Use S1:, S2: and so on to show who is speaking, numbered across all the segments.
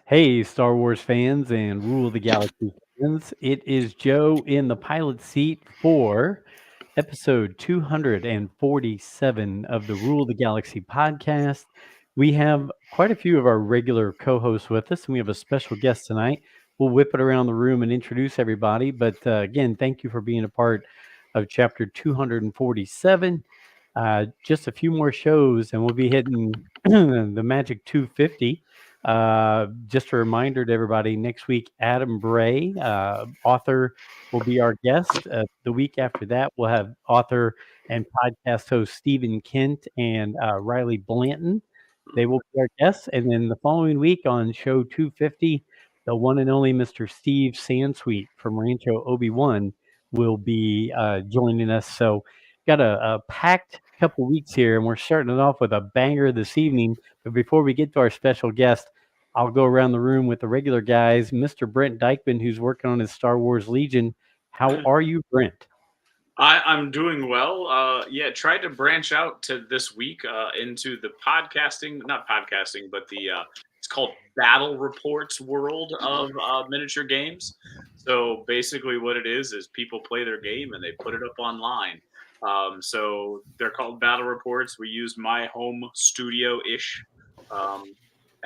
S1: Hey, Star Wars fans and Rule of the Galaxy fans. It is Joe in the pilot seat for episode 247 of the Rule of the Galaxy podcast. We have quite a few of our regular co hosts with us, and we have a special guest tonight. We'll whip it around the room and introduce everybody. But again, thank you for being a part of chapter 247. Just a few more shows, and we'll be hitting the magic 250. Just a reminder to everybody, next week, Adam Bray, author, will be our guest. The week after that, we'll have author and podcast host Stephen Kent and Riley Blanton. They will be our guests. And then the following week on show 250, the one and only Mr. Steve Sansweet from Rancho Obi-Wan will be joining us. So got a packed couple weeks here, and we're starting it off with a banger this evening. But before we get to our special guest, I'll go around the room with the regular guys. Mr. Brent Dykman, who's working on his Star Wars Legion. How are you, Brent?
S2: I'm doing well. Tried to branch out to this week into the not podcasting, but it's called Battle Reports world of miniature games. So basically what it is people play their game and they put it up online. So they're called Battle Reports. We used my home studio-ish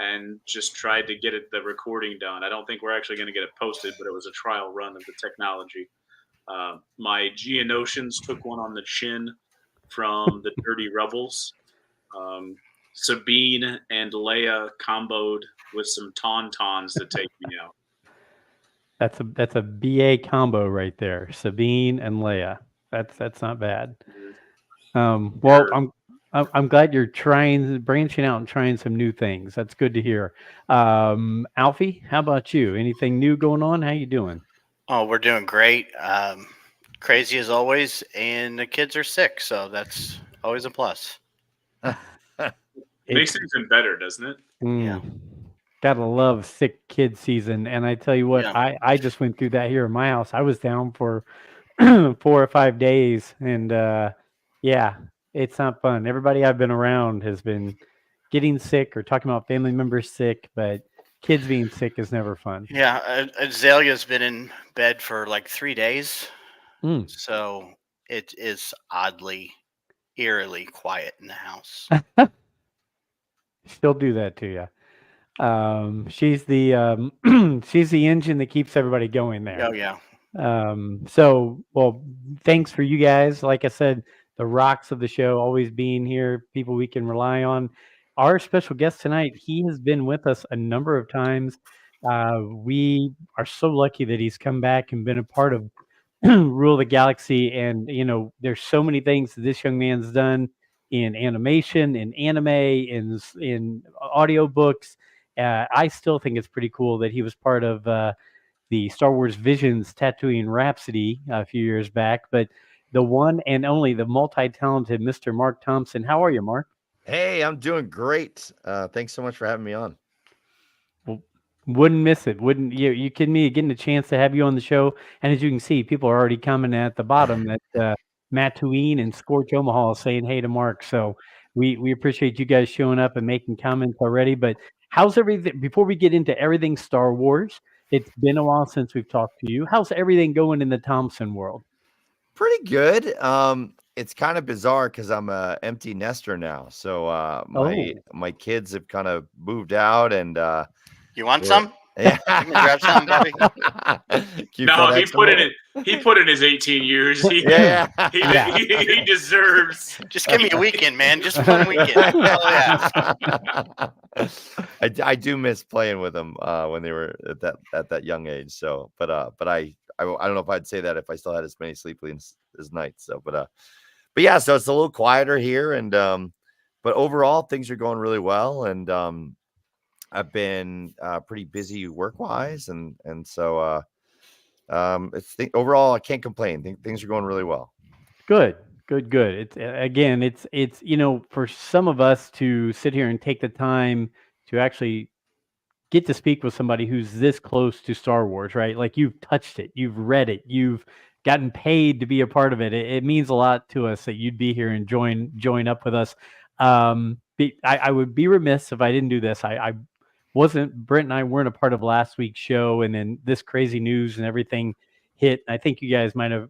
S2: and just tried to get the recording done. I don't think we're actually going to get it posted, but it was a trial run of the technology. My Geonosians took one on the chin from the Dirty Rebels. Sabine and Leia comboed with some tauntauns to take me out.
S1: That's a BA combo right there. Sabine and Leia. That's not bad. I'm glad you're branching out and trying some new things. That's good to hear. Alfie, how about you? Anything new going on? How you doing?
S3: Oh, we're doing great. Crazy as always, and the kids are sick, so that's always a plus.
S2: Makes things even better, doesn't it?
S3: Yeah.
S1: Gotta love sick kid season. And I tell you what, I just went through that here in my house. I was down for 4 or 5 days, and it's not fun. Everybody I've been around has been getting sick or talking about family members sick, but kids being sick is never fun.
S3: Yeah, Azalea's been in bed for like 3 days, so it is eerily quiet in the house.
S1: She'll do that to you. She's the she's the engine that keeps everybody going there.
S3: Oh yeah.
S1: Thanks for you guys. Like I said, the rocks of the show always being here, people we can rely on. Our special guest tonight, he has been with us a number of times. We are so lucky that he's come back and been a part of Rule of the Galaxy. And, there's so many things that this young man's done in animation, in anime, in audiobooks. I still think it's pretty cool that he was part of the Star Wars Visions Tatooine Rhapsody a few years back. But the one and only, the multi-talented Mr. Marc Thompson. How are you, Mark?
S4: Hey, I'm doing great. Thanks so much for having me on.
S1: Well, wouldn't miss it. Wouldn't you kidding me? Getting a chance to have you on the show. And as you can see, people are already commenting at the bottom that Tatooine and Scorch Omaha saying hey to Mark. So we appreciate you guys showing up and making comments already. But how's everything? Before we get into everything Star Wars, it's been a while since we've talked to you. How's everything going in the Thompson world?
S4: Pretty good. It's kind of bizarre because I'm an empty nester now. So my kids have kind of moved out, and
S3: you want some?
S4: Yeah,
S3: grab some, Bobby.
S2: No, he put in his 18 years. He deserves.
S3: Just give me a weekend, man. Just one weekend. Oh, yeah.
S4: I do miss playing with them when they were at that young age. So, but I don't know if I'd say that if I still had as many sleepless nights. So, but yeah, so it's a little quieter here, and but overall things are going really well, and I've been pretty busy work-wise, and so overall I can't complain. Things are going really well.
S1: Good. It's for some of us to sit here and take the time to actually get to speak with somebody who's this close to Star Wars, right? Like, you've touched it, you've read it, you've gotten paid to be a part of it. It means a lot to us that you'd be here and join up with us. I would be remiss if I didn't do this. I Brent and I weren't a part of last week's show, and then this crazy news and everything hit. I think you guys might have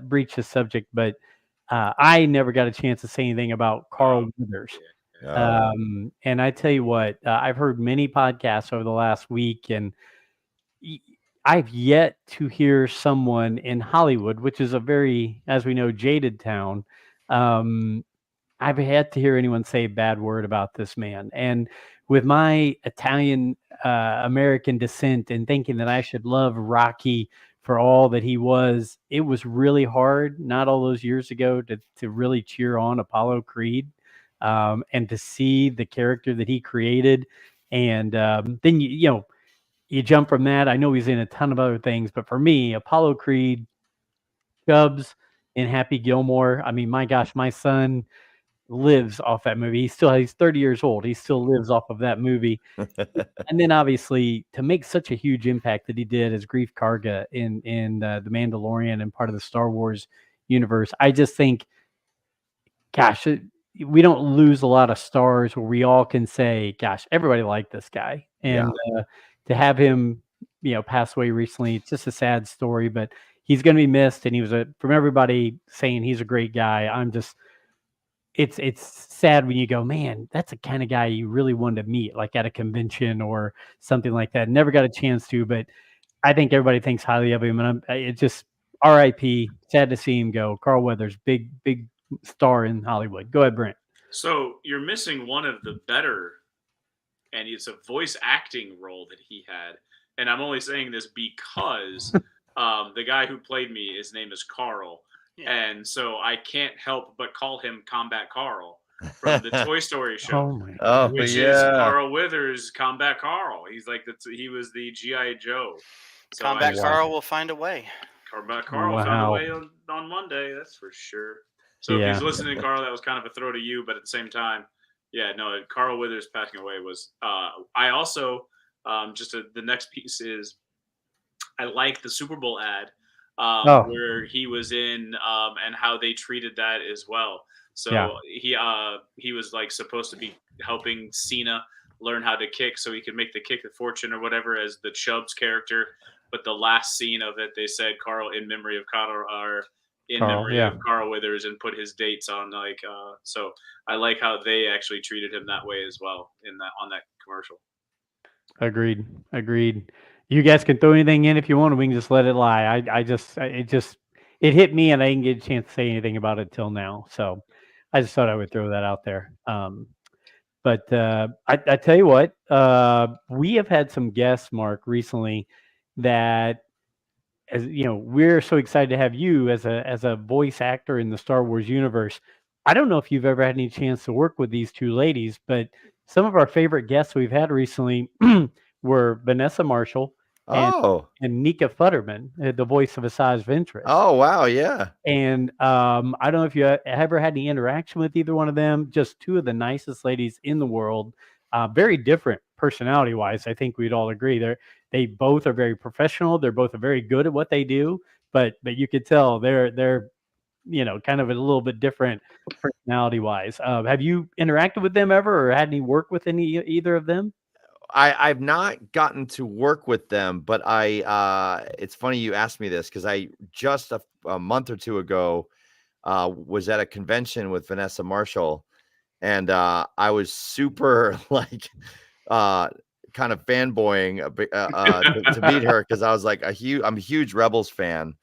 S1: breached the subject, but I never got a chance to say anything about Carl Withers. And I tell you what, I've heard many podcasts over the last week, and I've yet to hear someone in Hollywood, which is a very, as we know, jaded town. I've had to hear anyone say a bad word about this man. And with my Italian American descent and thinking that I should love Rocky for all that he was, it was really hard not all those years ago to really cheer on Apollo Creed and to see the character that he created. And then, you jump from that. I know he's in a ton of other things, but for me, Apollo Creed, Chubbs, and Happy Gilmore. I mean, my gosh, my son lives off that movie. He's 30 years old. He still lives off of that movie. And then obviously to make such a huge impact that he did as Grief Karga in The Mandalorian and part of the Star Wars universe. I just think, gosh, we don't lose a lot of stars where we all can say, gosh, everybody liked this guy. And to have him, pass away recently, it's just a sad story, but he's going to be missed. And he was from everybody saying he's a great guy. It's sad when you go, man, that's the kind of guy you really wanted to meet, like at a convention or something like that. Never got a chance to, but I think everybody thinks highly of him. And it's just R.I.P. Sad to see him go. Carl Weathers, big star in Hollywood. Go ahead, Brent.
S2: So you're missing one of the better, and it's a voice acting role that he had. And I'm only saying this because the guy who played me, his name is Carl. Yeah. And so I can't help but call him Combat Carl from the Toy Story show, which is Carl Withers, Combat Carl. He's like he was the G.I. Joe. So
S3: Combat Carl will find a way.
S2: Combat Carl found a way on Monday, that's for sure. So if he's listening, Carl, that was kind of a throw to you, but at the same time, Carl Withers passing away was. I also the next piece is I like the Super Bowl ad. Where he was in and how they treated that as well. So he was like supposed to be helping Cena learn how to kick so he could make the kick of fortune or whatever as the Chubbs character. But the last scene of it, they said Carl in memory of Carl of Carl Withers and put his dates on so I like how they actually treated him that way as well on that commercial.
S1: Agreed. You guys can throw anything in if you want, and we can just let it lie. It hit me, and I didn't get a chance to say anything about it till now. So I just thought I would throw that out there. But I tell you what, we have had some guests, Mark, recently that, as you know, we're so excited to have you as a voice actor in the Star Wars universe. I don't know if you've ever had any chance to work with these two ladies, but some of our favorite guests we've had recently were Vanessa Marshall and Nika Futterman, the voice of Asajj Ventress.
S4: Oh, wow, yeah.
S1: And I don't know if you ever had any interaction with either one of them. Just two of the nicest ladies in the world. Very different personality-wise. I think we'd all agree. They both are very professional. They're both very good at what they do. But you could tell they're kind of a little bit different personality-wise. Have you interacted with them ever, or had any work with either of them?
S4: I've not gotten to work with them, but it's funny you asked me this because I just a month or two ago was at a convention with Vanessa Marshall, and I was super kind of fanboying to meet her because I was like I'm a huge Rebels fan,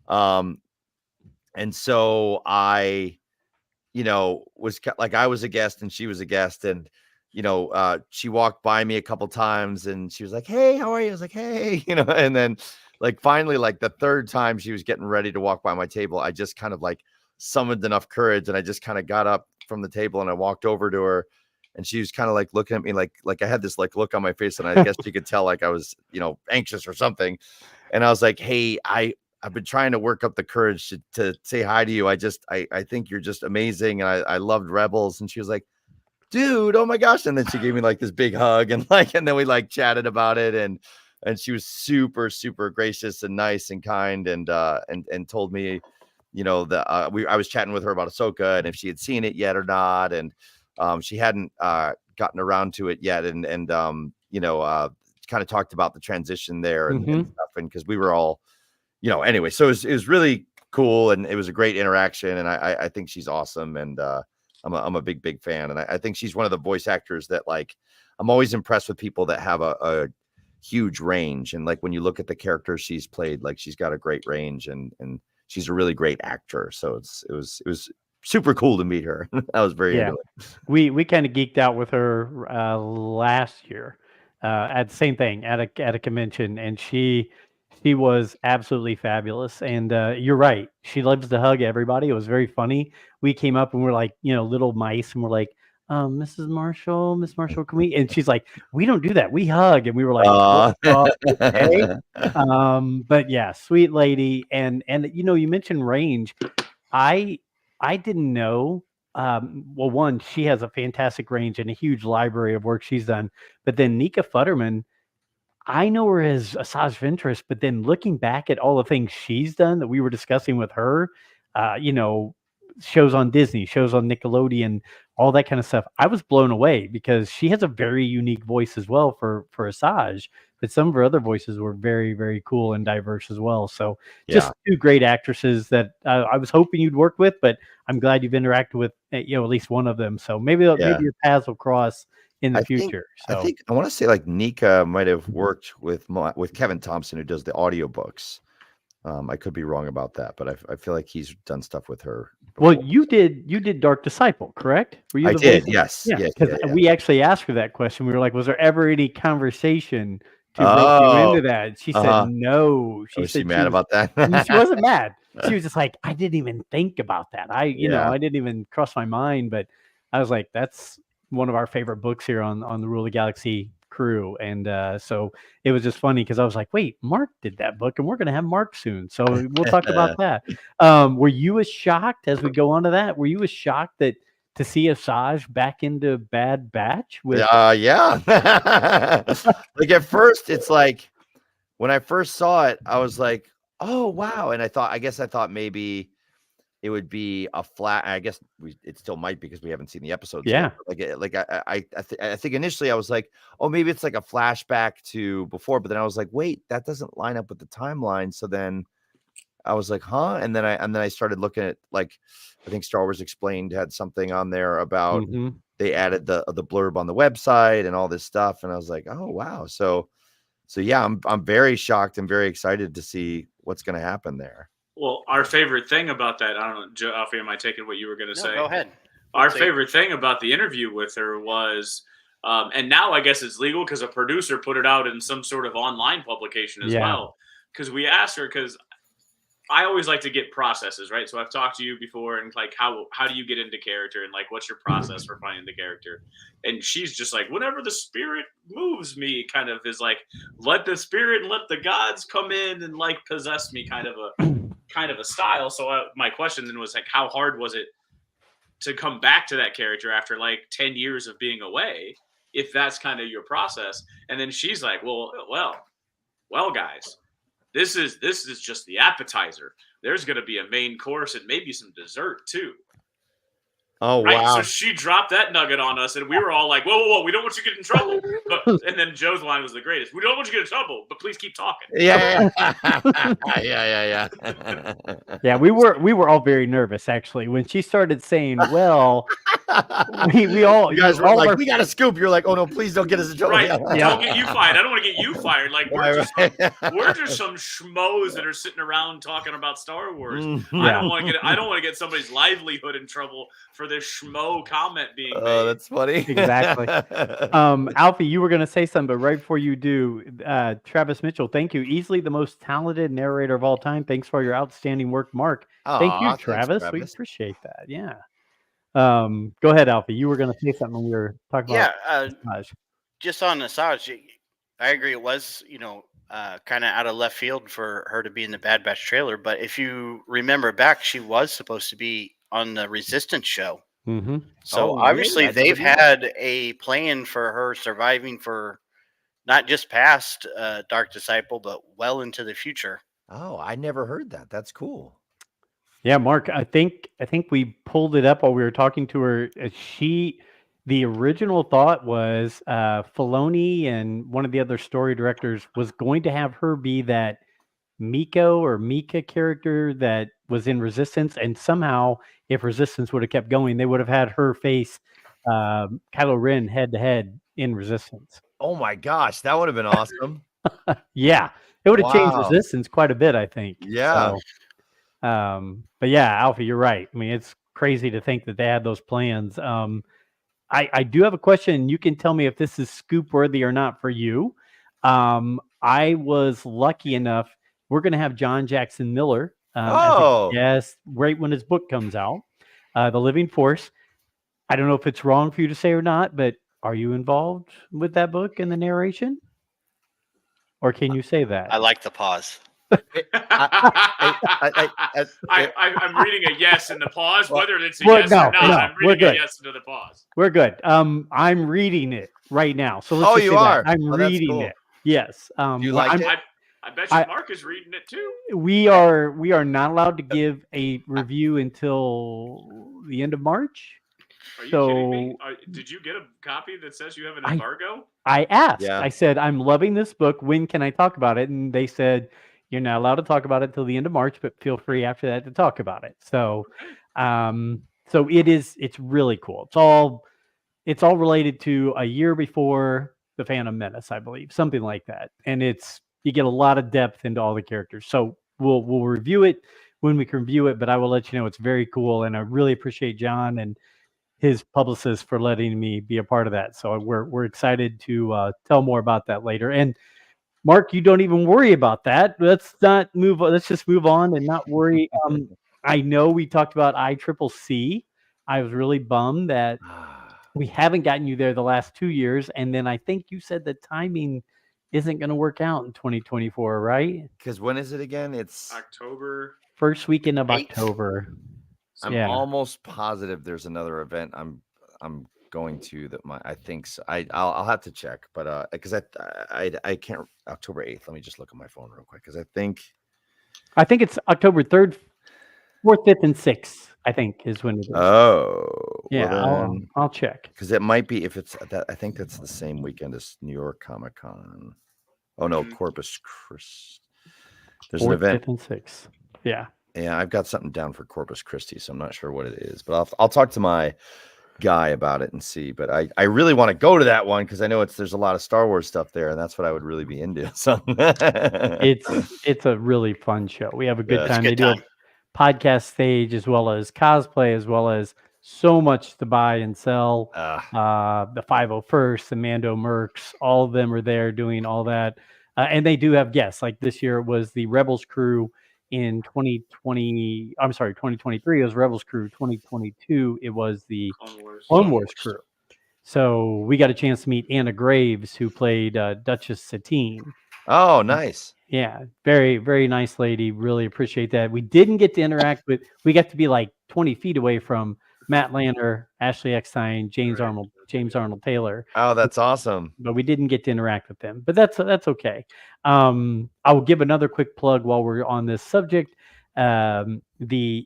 S4: and so I was like I was a guest and she was a guest, and she walked by me a couple times and she was like, "Hey, how are you?" I was like, "Hey," and then finally, the third time she was getting ready to walk by my table, I just kind of summoned enough courage and I just kind of got up from the table and I walked over to her, and she was kind of looking at me like I had this look on my face, and I guess she could tell I was, anxious or something. And I was like, "Hey, I've been trying to work up the courage to say hi to you. I think you're just amazing. And I loved Rebels." And she was like, "Dude, oh my gosh." And then she gave me this big hug and then we chatted about it. And she was super, super gracious and nice and kind. And told me, I was chatting with her about Ahsoka and if she had seen it yet or not. And she hadn't gotten around to it yet. And kind of talked about the transition there and stuff, and because we were all, anyway, so it was really cool, and it was a great interaction, and I think she's awesome, and I'm a big fan, and I think she's one of the voice actors that, like, I'm always impressed with people that have a huge range, and like when you look at the characters she's played, like she's got a great range, and she's a really great actor. So it was super cool to meet her. I was very into it.
S1: We kind of geeked out with her last year at the same thing at a convention, and she was absolutely fabulous. And you're right, she loves to hug everybody. It was very funny. We came up and we're like, little mice, and we're like, Miss Marshall, can we? And she's like, we don't do that. We hug. And we were like, okay. But yeah, sweet lady. And you mentioned range. I didn't know. Well, one, she has a fantastic range and a huge library of work she's done. But then Nika Futterman, I know her as Asajj Ventress, but then looking back at all the things she's done that we were discussing with her, shows on Disney, shows on Nickelodeon, all that kind of stuff. I was blown away because she has a very unique voice as well for Asajj, but some of her other voices were very, very cool and diverse as well. So just two great actresses that I was hoping you'd work with, but I'm glad you've interacted with, at least one of them. So maybe your paths will cross in the future.
S4: I want to say like Nika might have worked with Kevin Thompson, who does the audiobooks. I could be wrong about that, but I feel like he's done stuff with her before.
S1: Well, you did Dark Disciple, correct? Were you
S4: I did, yes.
S1: Yeah, because we actually asked her that question. We were like, was there ever any conversation to rope you into that? She said no.
S4: Was she mad about that?
S1: She wasn't mad. She was just like, I didn't even think about that. I didn't even cross my mind, but I was like, that's one of our favorite books here on the Rule of the Galaxy crew. And so it was just funny because I was like, wait, Mark did that book, and we're going to have Mark soon. So we'll talk about that. Were you as shocked as we go on to that? Were you as shocked to see Asajj back into Bad Batch?
S4: Yeah. Like at first, it's like when I first saw it, I was like, oh, wow. And I thought maybe it would be a flat. I guess it still might, because we haven't seen the episodes.
S1: Yeah.
S4: Yet. I think initially I was like, oh, maybe it's like a flashback to before. But then I was like, wait, that doesn't line up with the timeline. So then I was like, huh? And then I started looking at, like, I think Star Wars Explained had something on there about they added the blurb on the website and all this stuff. And I was like, oh, wow. So yeah, I'm very shocked and very excited to see what's going to happen there.
S2: Well, our favorite thing about that, I don't know, Joe, Alfie, am I taking what you were going to say?
S3: Go ahead.
S2: Our favorite thing about the interview with her was, and now I guess it's legal because a producer put it out in some sort of online publication as well. Because we asked her, because I always like to get processes, right? So I've talked to you before, and like, how do you get into character, and like, what's your process for finding the character? And she's just like, whenever the spirit moves me, kind of is like, let the spirit and let the gods come in and like possess me, kind of a style. So my question then was like, how hard was it to come back to that character after like 10 years of being away, if that's kind of your process? And then she's like, well, guys, this is just the appetizer. There's going to be a main course and maybe some dessert too.
S4: Oh,
S2: right?
S4: wow.
S2: So she dropped that nugget on us, and we were all like, whoa, we don't want you to get in trouble. And then Joe's line was the greatest. We don't want you to get in trouble, but please keep talking.
S4: Yeah.
S1: Yeah, we were all very nervous, actually, when she started saying, well, we all,
S4: you guys were like, we got a scoop. You're like, oh no, please don't get us in trouble.
S2: Right. Don't get you fired. I don't want to get you fired. Like, we're just some schmoes that are sitting around talking about Star Wars. I don't want to get somebody's livelihood in trouble for this schmo comment being made.
S4: Oh, that's funny.
S1: Exactly. Alfie, you were going to say something, but right before you do, Travis Mitchell, thank you. Easily the most talented narrator of all time. Thanks for your outstanding work, Mark. Thank you, Travis. We appreciate that. Yeah. Go ahead, Alfie. You were going to say something when we were talking about Asajj.
S3: Just on Asajj, I agree. It was, kind of out of left field for her to be in the Bad Batch trailer. But if you remember back, she was supposed to be on the Resistance show.
S1: Mm-hmm.
S3: So obviously they've had a plan for her surviving for not just past Dark Disciple, but well into the future.
S4: Oh, I never heard that. That's cool.
S1: Yeah, Mark, I think we pulled it up while we were talking to her. The original thought was Filoni and one of the other story directors was going to have her be that Miko or Mika character that was in Resistance, and somehow, if Resistance would have kept going, they would have had her face Kylo Ren head to head in Resistance.
S4: Oh my gosh, that would have been awesome.
S1: Yeah, it would have changed
S4: Wow.
S1: Resistance quite a bit, I think.
S4: Yeah.
S1: So, but yeah, Alfie, you're right. I mean, it's crazy to think that they had those plans. I do have a question. You can tell me if this is scoop worthy or not for you. I was lucky enough. We're going to have John Jackson Miller as a guest right when his book comes out, The Living Force. I don't know if it's wrong for you to say or not, but are you involved with that book and the narration? Or can you say that?
S3: I like the pause.
S2: I'm reading a yes in the pause, whether it's a
S1: Well,
S2: yes
S1: no,
S2: or not.
S1: no,
S2: I'm
S1: we're
S2: reading a
S1: good.
S2: yes into the pause.
S1: We're good. I'm reading it right now. So let's
S4: Oh,
S1: just
S4: you
S1: say that.
S4: are?
S1: I'm
S4: Oh, that's
S1: reading
S4: cool.
S1: it. Yes.
S4: Do you like it?
S2: I bet you Mark is reading it too.
S1: We are not allowed to give a review until the end of March.
S2: Are you kidding me? Did you get a copy that says you have an embargo?
S1: I asked.
S4: Yeah.
S1: I said, I'm loving this book. When can I talk about it? And they said, you're not allowed to talk about it until the end of March, but feel free after that to talk about it. So, so it's really cool. It's all related to a year before the Phantom Menace, I believe, something like that. And you get a lot of depth into all the characters. So we'll review it when we can review it, but I will let you know it's very cool. And I really appreciate John and his publicist for letting me be a part of that. So we're excited to tell more about that later. And Mark, you don't even worry about that. Let's just move on and not worry. I know we talked about ICCC. I was really bummed that we haven't gotten you there the last 2 years. And then I think you said the timing isn't going to work out in 2024, right?
S4: Because when is it again? It's
S2: October.
S1: First weekend of
S3: 8th.
S1: October.
S4: I'm almost positive there's another event I'm going to that I think so. I'll have to check, but because I can't October 8th. Let me just look at my phone real quick because I think
S1: it's October 3rd, 4th, 5th, and 6th. I think is when it is.
S4: Oh,
S1: yeah.
S4: Well
S1: I'll check
S4: because it might be if it's that. I think that's the same weekend as New York Comic Con. Oh no, Corpus Christi. There's
S1: 4th,
S4: an event
S1: 5th, and 6th. Yeah.
S4: Yeah, I've got something down for Corpus Christi, so I'm not sure what it is, but I'll talk to my guy about it and see. But I really want to go to that one because I know there's a lot of Star Wars stuff there, and that's what I would really be into. So
S1: it's a really fun show. We have a good time.
S3: They do
S1: a podcast stage as well as cosplay, as well as so much to buy and sell. The 501st, the Mando Mercs, all of them are there doing all that, and they do have guests. Like this year, it was the Rebels crew. In 2020, I'm sorry, 2023 it was Rebels crew. 2022 it was the Clone Wars crew. So we got a chance to meet Anna Graves, who played Duchess Satine.
S4: Oh, nice.
S1: Yeah, very, very nice lady. Really appreciate that. We didn't get to interact with. We got to be like 20 feet away from Matt Lanner, Ashley Eckstein, James Arnold Taylor.
S4: Oh, that's awesome.
S1: But we didn't get to interact with them. But that's okay. I will give another quick plug while we're on this subject. The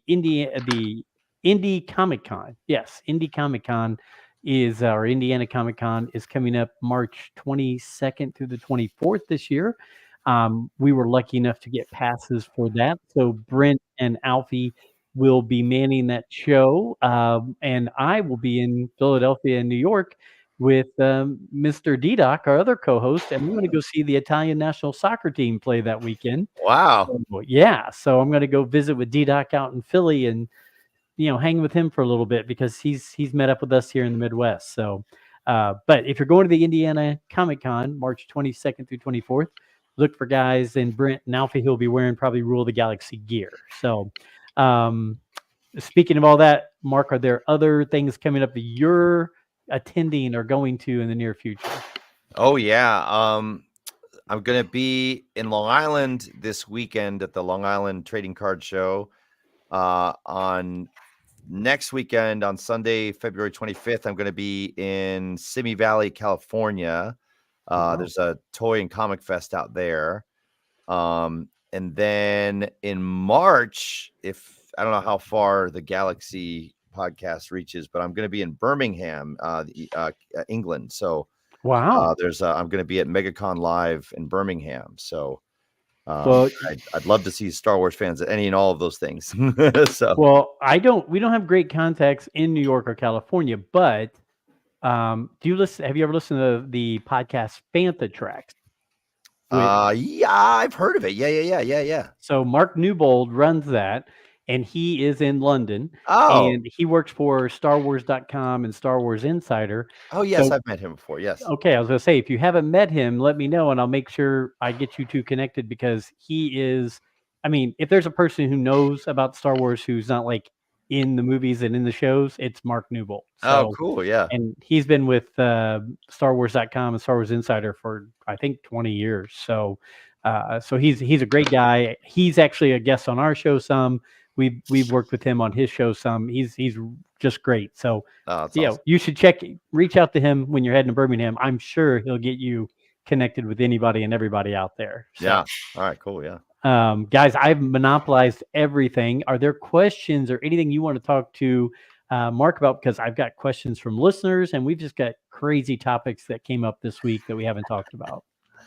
S1: Indie Comic Con. Yes, Indie Comic Con is our Indiana Comic Con is coming up March 22nd through the 24th this year. We were lucky enough to get passes for that. So Brent and Alfie will be manning that show. And I will be in Philadelphia and New York with Mr. D-Doc, our other co-host, and we're going to go see the Italian national soccer team play that weekend.
S4: Wow.
S1: So I'm going to go visit with D-Doc out in Philly and hang with him for a little bit because he's met up with us here in the Midwest. So, but if you're going to the Indiana Comic Con, March 22nd through 24th, look for guys and Brent and Alfie. He'll be wearing probably Rule of the Galaxy gear. So, speaking of all that, Mark, are there other things coming up that you're attending or going to in the near future?
S4: Oh yeah. I'm going to be in Long Island this weekend at the Long Island Trading Card Show. On next weekend on Sunday, February 25th, I'm going to be in Simi Valley, California. There's a toy and comic fest out there. And then in March, if I don't know how far the Galaxy podcast reaches, but I'm going to be in Birmingham, England. So
S1: Wow.
S4: I'm going to be at MegaCon Live in Birmingham. So
S1: Well,
S4: I'd love to see Star Wars fans at any and all of those things. So
S1: we don't have great contacts in New York or California, but have you ever listened to the podcast Fantha Tracks?
S4: yeah, I've heard of it. Yeah.
S1: So Mark Newbold runs that, and he is in London,
S4: Oh,
S1: and he works for StarWars.com and Star Wars Insider.
S4: oh yes,
S1: So
S4: I've met him before. Yes.
S1: okay, I was gonna say, if you haven't met him, let me know, and I'll make sure I get you two connected, because he is. I mean, if there's a person who knows about Star Wars who's not like in the movies and in the shows, it's Mark Newbold.
S4: Oh,
S1: So,
S4: cool. Yeah.
S1: and he's been with StarWars.com and Star Wars Insider for I think 20 years. So, so he's a great guy. He's actually a guest on our show some. We've worked with him on his show some. He's just great. So
S4: Oh, that's
S1: yeah,
S4: awesome.
S1: you should reach out to him when you're heading to Birmingham. I'm sure he'll get you connected with anybody and everybody out there. So,
S4: Yeah. All right. Cool. Yeah.
S1: guys, I've monopolized everything. Are there questions or anything you want to talk to Mark about? Because I've got questions from listeners, and we've just got crazy topics that came up this week that we haven't talked about.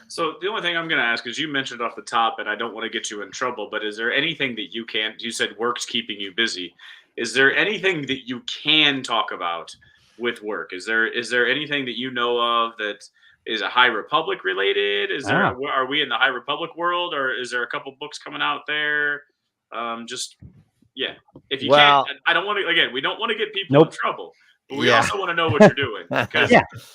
S2: So the only thing I'm going to ask is, you mentioned off the top, and I don't want to get you in trouble, but is there anything that you said work's keeping you busy. Is there anything that you can talk about with work? Is there anything that you know of that is a High Republic related? Are we in the High Republic world, or is there a couple books coming out there? If you can't, I don't want to, again, we don't want to get people in trouble. But we also want to know what you're doing, because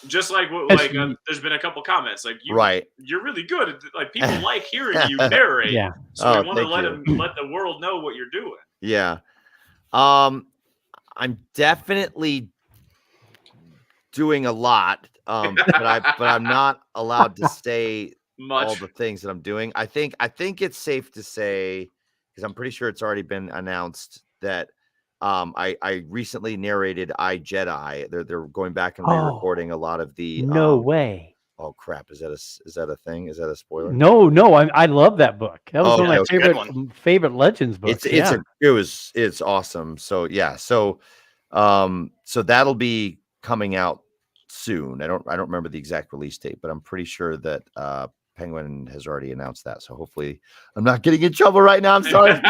S2: just like there's been a couple comments like you're really good at, like, people like hearing you narrate.
S1: Yeah.
S2: So we want to let the world know what you're doing.
S4: Yeah. I'm definitely doing a lot, but I'm not allowed to say all the things that I'm doing. I think it's safe to say, because I'm pretty sure it's already been announced, that I recently narrated iJedi. They're going back and re-recording a lot of the.
S1: No way.
S4: Oh crap! Is that a thing? Is that a spoiler?
S1: No. I love that book. That was one of my favorite Legends books.
S4: It's awesome. So yeah. So that'll be coming out soon. I don't remember the exact release date, but I'm pretty sure that Penguin has already announced that. So hopefully I'm not getting in trouble right now. I'm sorry.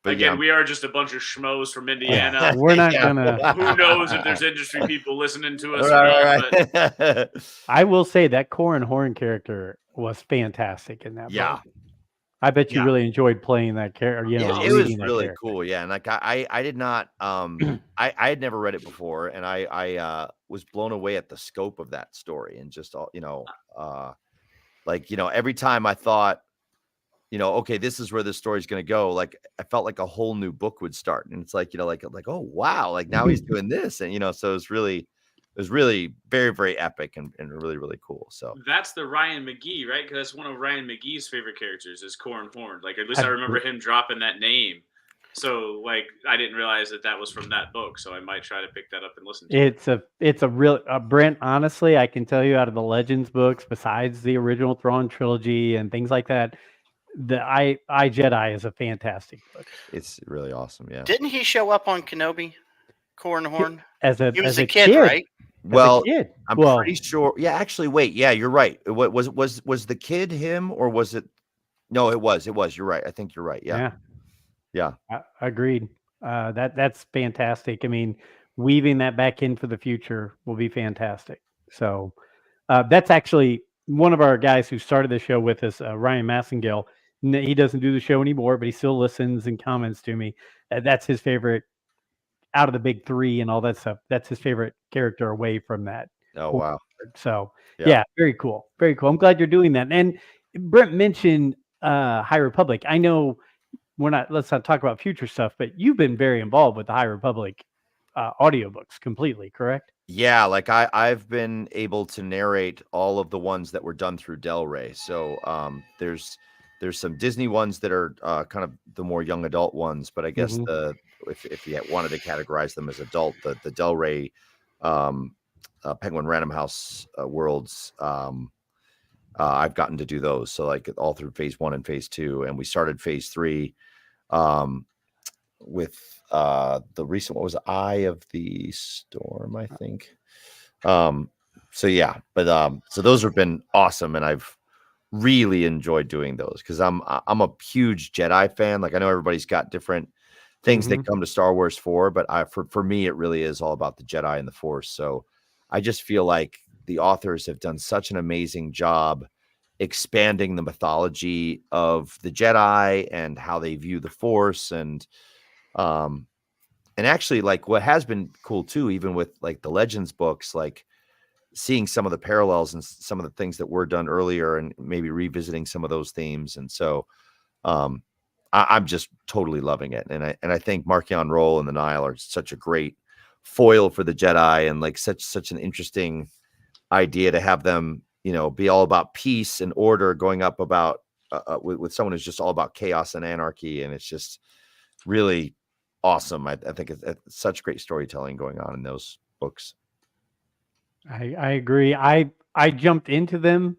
S4: But
S2: again, we are just a bunch of schmoes from Indiana.
S1: We're not gonna.
S2: Who knows if there's industry people listening to us?
S4: Right.
S1: I will say that Corin Horn character was fantastic in that book. I bet you really enjoyed playing that character. You know,
S4: it was really cool. Yeah, and like I did not. I had never read it before, and I was blown away at the scope of that story, and just all every time I thought, okay, this is where this story's going to go. Like, I felt like a whole new book would start, and it's like, like, oh wow, like now he's doing this, and so it was really very, very epic and really, really cool. So
S2: that's the Ryan McGee, right? Because that's one of Ryan McGee's favorite characters is Corin Horn. Like, at least I remember him dropping that name. So, like, I didn't realize that was from that book. So I might try to pick that up and listen to it.
S1: It's a real Brent. Honestly, I can tell you, out of the Legends books, besides the original Thrawn trilogy and things like that, the iJedi is a fantastic book.
S4: It's really awesome. Yeah.
S3: Didn't he show up on Kenobi? Corin Horn
S1: he was
S3: a kid, right?
S4: Well, I'm pretty sure. Yeah, actually, wait. Yeah, you're right. What was the kid him, or was it? No, it was. You're right. I think you're right. Yeah.
S1: Agreed. That's fantastic. I mean, weaving that back in for the future will be fantastic. So that's actually one of our guys who started the show with us, Ryan Massengale. He doesn't do the show anymore, but he still listens and comments to me. That's his favorite out of the big three and all that stuff. That's his favorite character away from that.
S4: Oh, wow.
S1: So yeah, very cool. Very cool. I'm glad you're doing that. And Brent mentioned High Republic. I know let's not talk about future stuff, but you've been very involved with the High Republic audiobooks completely, correct?
S4: Yeah, like I've been able to narrate all of the ones that were done through Del Rey. So there's some Disney ones that are kind of the more young adult ones, but I guess if you wanted to categorize them as adult, the Del Rey Penguin Random House worlds, I've gotten to do those. So like all through phase 1 and phase 2, and we started phase 3 the recent, what was it? Eye of the Storm, I think. So yeah, but so those have been awesome, and I've really enjoyed doing those because I'm a huge Jedi fan. Like I know everybody's got different things they come to Star Wars for, but for me it really is all about the Jedi and the Force. So I just feel like the authors have done such an amazing job expanding the mythology of the Jedi and how they view the Force, and actually, like, what has been cool too, even with like the Legends books, like seeing some of the parallels and some of the things that were done earlier and maybe revisiting some of those themes. And so I'm just totally loving it. And I think Marchion Roll and the Nile are such a great foil for the Jedi, and like such an interesting idea to have them, be all about peace and order, going up about with someone who's just all about chaos and anarchy. And it's just really awesome. I think it's such great storytelling going on in those books.
S1: I agree. I jumped into them.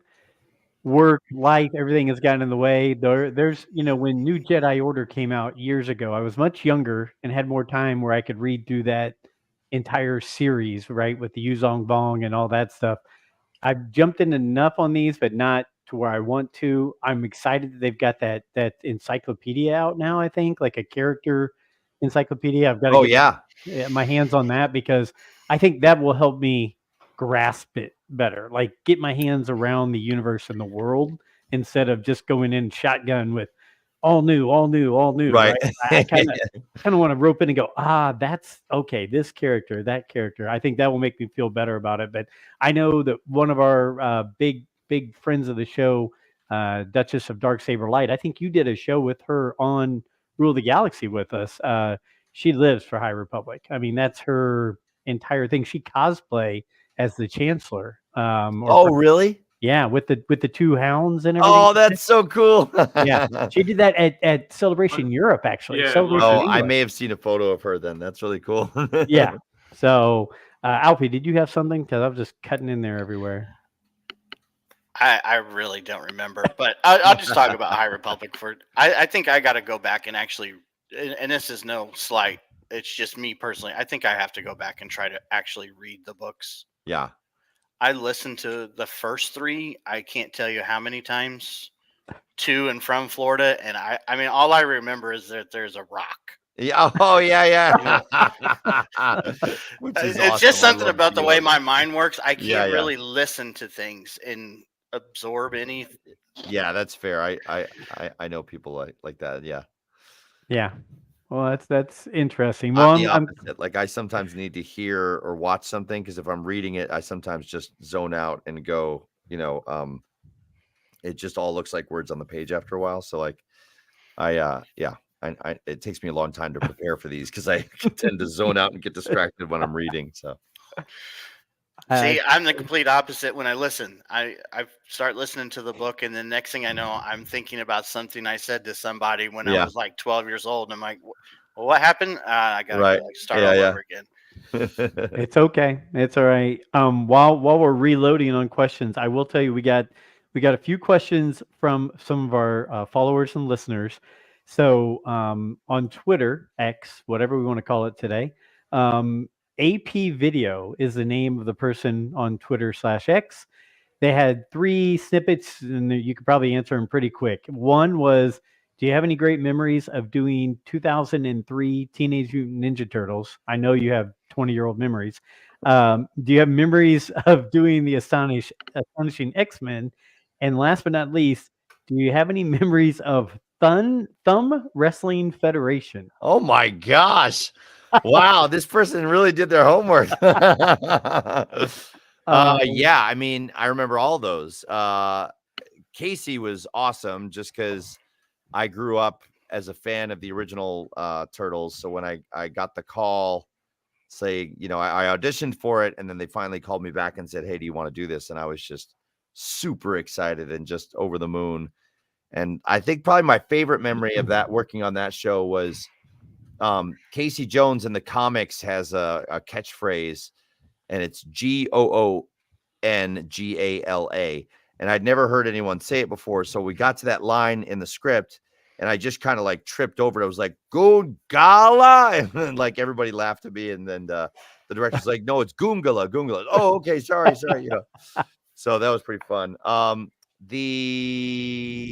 S1: Work, life, everything has gotten in the way. There's, when New Jedi Order came out years ago, I was much younger and had more time where I could read through that entire series, right, with the Yuzong Vong and all that stuff. I've jumped in enough on these, but not to where I want to. I'm excited that they've got that encyclopedia out now, I think, like a character encyclopedia. I've got to get my hands on that because I think that will help me grasp it better, like get my hands around the universe and the world instead of just going in shotgun with all new,
S4: Right.
S1: I kind of want to rope in and go, that's okay, this character, that character. I think that will make me feel better about it. But I know that one of our big friends of the show, Duchess of Darksaber Light, I think you did a show with her on Rule of the Galaxy with us. She lives for High Republic. I mean, that's her entire thing. She cosplay as the Chancellor.
S4: Really?
S1: Yeah, with the two hounds and everything.
S4: Oh, that's so cool.
S1: Yeah, she did that at Celebration Europe, actually.
S2: Yeah,
S1: Celebration
S4: I may have seen a photo of her then. That's really cool.
S1: Yeah. So, Alfie, did you have something? Because I was just cutting in there everywhere.
S3: I really don't remember, but I'll just talk about High Republic for. I think I got to go back and actually, and this is no slight. It's just me personally. I think I have to go back and try to actually read the books.
S4: Yeah.
S3: I listened to the first 3. I can't tell you how many times, to and from Florida, and I mean, all I remember is that there's a rock.
S4: Yeah. Oh, yeah. Which is
S3: It's
S4: awesome.
S3: just something about the way my mind works. I can't
S4: Yeah.
S3: really listen to things and absorb any.
S4: Yeah, that's fair. I know people like that. Yeah.
S1: Yeah. Well, that's interesting.
S4: I'm
S1: Well,
S4: the
S1: I'm
S4: opposite. Like I sometimes need to hear or watch something because if I'm reading it, I sometimes just zone out and go, it just all looks like words on the page after a while. So like I it takes me a long time to prepare for these because I tend to zone out and get distracted when I'm reading. So
S3: See, I'm the complete opposite when I listen. I start listening to the book, and the next thing I know, I'm thinking about something I said to somebody when I was like 12 years old. And I'm like, well, what happened? I got to start all over again.
S1: It's okay. It's all right. While we're reloading on questions, I will tell you we got a few questions from some of our followers and listeners. So on Twitter, X, whatever we want to call it today, AP Video is the name of the person on Twitter /X. They had 3 snippets, and you could probably answer them pretty quick. One was, do you have any great memories of doing 2003 Teenage Mutant Ninja Turtles? I know you have 20-year-old memories. Do you have memories of doing the Astonishing X-Men? And last but not least, do you have any memories of Thumb Wrestling Federation?
S4: Oh my gosh. Wow, this person really did their homework. Yeah, I mean, I remember all those. Casey was awesome just because I grew up as a fan of the original Turtles. So when I got the call saying, I auditioned for it, and then they finally called me back and said, hey, do you want to do this? And I was just super excited and just over the moon. And I think probably my favorite memory of that, working on that show, was Casey Jones in the comics has a catchphrase, and it's GOONGALA. And I'd never heard anyone say it before. So we got to that line in the script, and I just kind of like tripped over it. I was like, Goongala, and then like everybody laughed at me, and then the director's like, no, it's Goongala. Oh, okay, sorry. So that was pretty fun.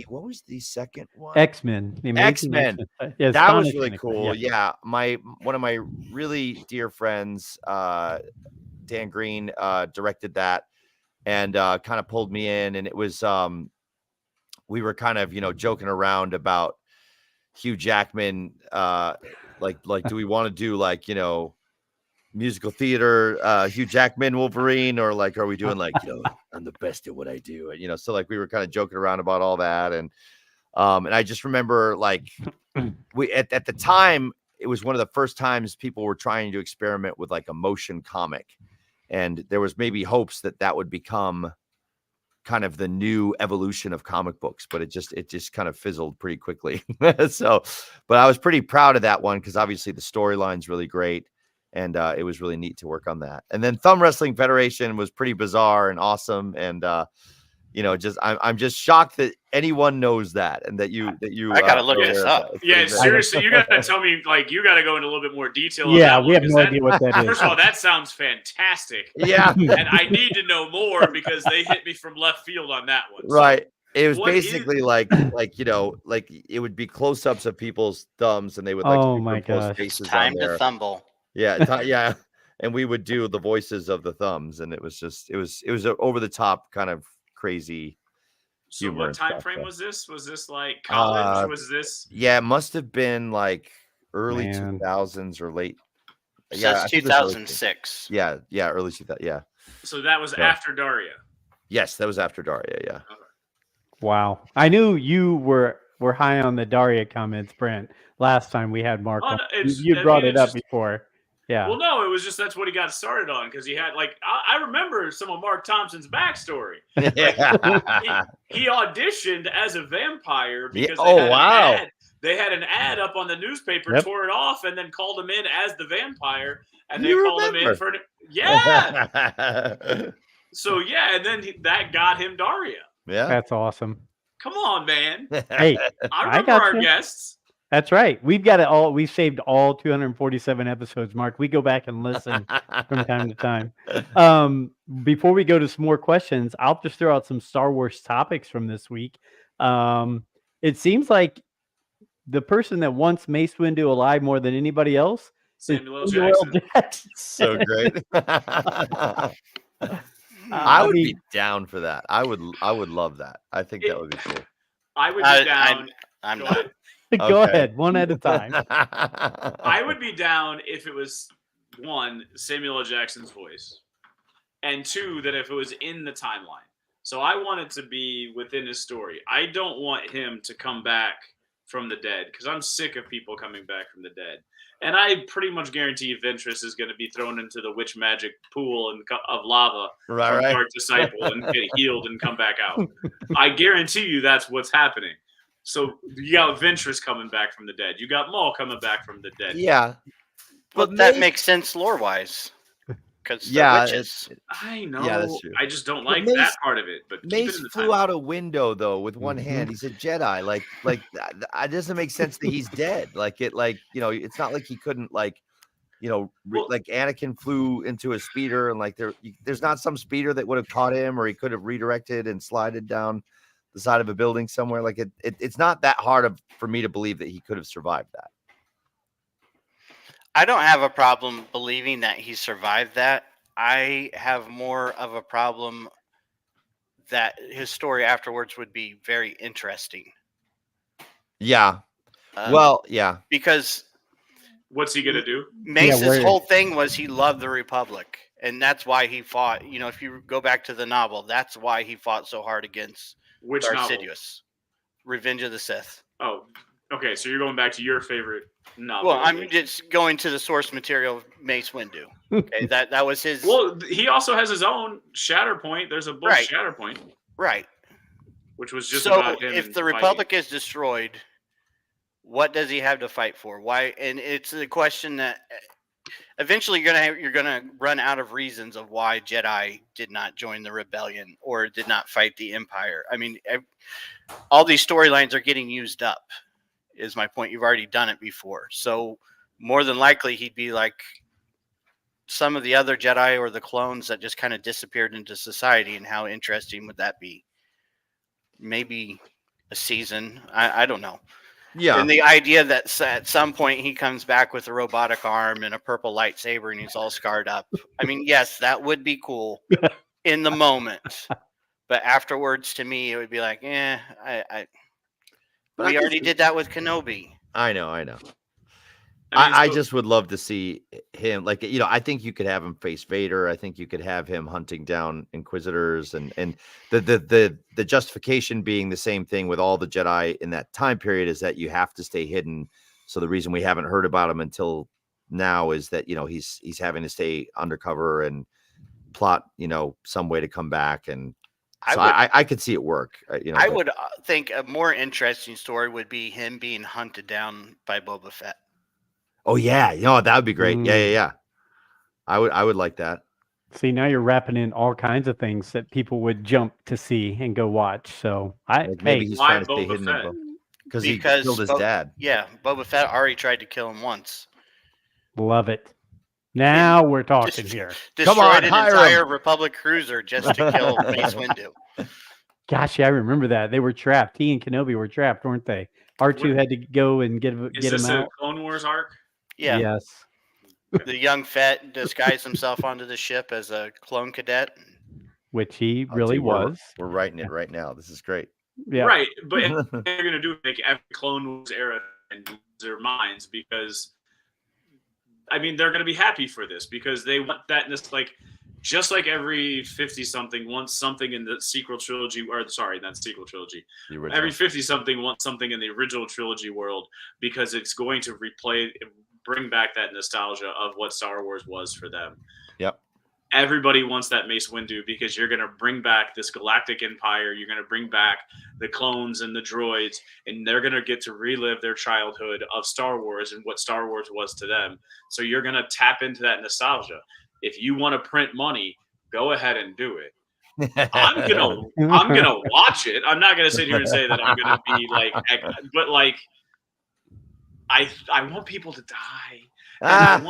S4: What was the second one?
S1: X-Men, the Amazing
S4: X-Men.
S1: X-Men. Yeah,
S4: That was
S1: Astonishing
S4: really
S1: X-Men,
S4: cool. Yeah, one of my really dear friends, Dan Green, directed that, and kind of pulled me in, and it was we were kind of joking around about Hugh Jackman, like do we want to do like musical theater, Hugh Jackman Wolverine, or like are we doing like I'm the best at what I do, and so like we were kind of joking around about all that, and I just remember like we at the time it was one of the first times people were trying to experiment with like a motion comic, and there was maybe hopes that would become kind of the new evolution of comic books, but it just kind of fizzled pretty quickly. So, but I was pretty proud of that one because obviously the storyline's really great, and it was really neat to work on that. And then Thumb Wrestling Federation was pretty bizarre and awesome, and just I'm just shocked that anyone knows that, and that you
S3: I gotta look
S4: are
S3: this
S4: aware of
S3: up.
S4: that. It's
S2: Yeah,
S4: pretty great.
S2: seriously, you gotta tell me, like, you gotta go into a little bit more detail. On
S1: Yeah,
S2: that
S1: we
S2: one,
S1: have no idea what that is.
S2: First of all, that sounds fantastic.
S4: Yeah,
S2: And I need to know more because they hit me from left field on that one. So,
S4: right. It was
S2: what is-
S4: basically like it would be close-ups of people's thumbs, and they would like
S1: Oh my
S4: superimpose
S1: gosh.
S4: faces
S3: Time
S4: on
S3: to
S4: there.
S3: thumble.
S4: Yeah, yeah. And we would do the voices of the thumbs, and it was a over the top kind of crazy.
S2: So
S4: humor
S2: what
S4: and
S2: time
S4: stuff,
S2: frame
S4: so.
S2: was this? Was this like college? Was this?
S4: Yeah, it must have been like early
S1: Man.
S4: 2000s or late.
S3: It
S4: Yeah,
S3: says
S4: I think it was early
S3: 2006.
S4: Yeah, early 2000. Yeah.
S2: So that was
S4: Yeah.
S2: after Daria.
S4: Yes, that was after Daria. Yeah.
S1: Wow. I knew you were high on the Daria comments, Brent. Last time we had Mark
S2: Oh,
S1: on.
S2: no, it's-
S1: You
S2: I
S1: brought
S2: mean,
S1: it
S2: it's
S1: up
S2: just-
S1: before. Yeah.
S2: Well, no, it was just that's what he got started on because he had like I remember some of Mark Thompson's backstory.
S4: Yeah.
S2: He auditioned as a vampire because
S4: Yeah. Oh,
S2: they had
S4: wow.
S2: an ad. They had an ad up on the newspaper,
S1: Yep.
S2: tore it off, and then called him in as the vampire. And they
S4: You
S2: called him in
S4: remember.
S2: for So yeah, and then that got him Daria.
S4: Yeah.
S1: That's awesome.
S2: Come on, man.
S1: Hey,
S2: I
S1: I
S2: remember
S1: got
S2: our
S1: you.
S2: guests.
S1: that's right. We've got it all. We saved all 247 episodes, Mark. We go back and listen from time to time. Before we go to some more questions, I'll just throw out some Star Wars topics from this week. It seems like the person that wants Mace Windu alive more than anybody else is
S2: Samuel L.
S1: Samuel L.
S2: Jackson.
S1: Jackson.
S4: So great. I would be down for that. I would love that. I think that would be cool.
S2: I would be down.
S3: I'm
S2: Go
S3: not.
S2: ahead.
S1: Go
S4: Okay.
S1: ahead, one at a time.
S2: I would be down if it was one, Samuel L. Jackson's voice, and two, that if it was in the timeline. So I want it to be within his story. I don't want him to come back from the dead because I'm sick of people coming back from the dead. And I pretty much guarantee Ventress is going to be thrown into the witch magic pool of lava from
S4: Right.
S2: Dark Disciple and get healed and come back out. I guarantee you that's what's happening. So you got Ventress coming back from the dead. You got Maul coming back from the dead.
S4: Yeah.
S3: But that makes sense lore wise. Because
S4: Yeah,
S3: witches.
S2: I know.
S4: Yeah, that's true.
S2: I just don't like
S4: Mace-
S2: that part of it. But keep it
S4: Mace
S2: in the
S4: flew
S2: timeline.
S4: out a window though with one
S1: Mhm.
S4: hand. He's a Jedi. Like it doesn't make sense that he's dead. It's not like he couldn't like Anakin flew into a speeder and like there's not some speeder that would have caught him, or he could have redirected and slided down the side of a building somewhere. Like it's not that hard for me to believe that he could have survived that.
S3: I don't have a problem believing that he survived that. I have more of a problem that his story afterwards would be very interesting.
S4: Yeah. Well, yeah.
S3: Because
S2: What's he gonna do?
S3: Mace's
S1: where-
S3: whole thing was he loved the Republic, and that's why he fought. You know, if you go back to the novel, that's why he fought so hard against
S2: Which
S3: Darth
S2: novel?
S3: Sidious, Revenge of the Sith.
S2: Oh, okay. So you're going back to your favorite novel.
S3: Well, I'm just going to the source material of Mace Windu. Okay, that was his.
S2: Well, he also has his own Shatterpoint. There's a book,
S3: Right.
S2: Shatterpoint,
S3: right.
S2: which was just
S3: So
S2: about him.
S3: if
S2: and
S3: the
S2: fighting.
S3: Republic is destroyed, what does he have to fight for? Why? And it's a question that eventually you're gonna run out of reasons of why Jedi did not join the rebellion or did not fight the Empire. I mean, all these storylines are getting used up. is my point. You've already done it before. So more than likely he'd be like some of the other Jedi or the clones that just kind of disappeared into society. And how interesting would that be? Maybe a season. I don't know.
S4: Yeah.
S3: And the idea that at some point he comes back with a robotic arm and a purple lightsaber and he's all scarred up. I mean, yes, that would be cool in the moment. But afterwards, to me, it would be like,
S4: But
S3: we already did that with Kenobi.
S4: I know.
S2: I
S4: I
S2: mean,
S4: just would love to see him, like, I think you could have him face Vader. I think you could have him hunting down Inquisitors, and the justification being the same thing with all the Jedi in that time period is that you have to stay hidden. So the reason we haven't heard about him until now is that, he's having to stay undercover and plot, some way to come back. And so I could see it work.
S3: I would think a more interesting story would be him being hunted down by Boba Fett.
S4: Oh yeah, that would be great. Yeah. I would like that.
S1: See, now you're wrapping in all kinds of things that people would jump to see and go watch. So
S4: Maybe he's
S2: why
S4: trying to stay
S2: Boba
S4: hidden
S2: Fett?
S4: because he killed his dad.
S3: Yeah, Boba Fett already tried to kill him once.
S1: love it. Now we're talking here.
S3: Destroyed an
S4: hire
S3: entire
S4: him.
S3: Republic cruiser just to kill Mace Windu.
S1: Gosh, yeah, I remember that. They were trapped. He and Kenobi were trapped, weren't they? R2 had to go and get
S2: Is
S1: him
S2: this a
S1: out.
S2: Clone Wars arc?
S3: Yeah,
S1: Yes.
S3: the young Fett disguised himself onto the ship as a clone cadet.
S1: Which he
S4: I'll
S1: really
S4: tell you, we're-
S1: was.
S4: We're writing it right now. This is great.
S1: Yeah.
S2: Right, but what they're going to do is make every Clone Wars era and lose their minds because, I mean, they're going to be happy for this because they want that. Just like every 50-something wants something in the sequel trilogy, or sorry, not sequel trilogy.
S4: The original.
S2: Every 50-something wants something in the original trilogy world because it's going to bring back that nostalgia of what Star Wars was for them.
S4: Yep.
S2: Everybody wants that Mace Windu because you're going to bring back this galactic empire. You're going to bring back the clones and the droids, and they're going to get to relive their childhood of Star Wars and what Star Wars was to them. So you're going to tap into that nostalgia. If you want to print money, go ahead and do it. I'm gonna watch it. I'm not gonna sit here and say that I'm gonna be like, but like, I want people to die. And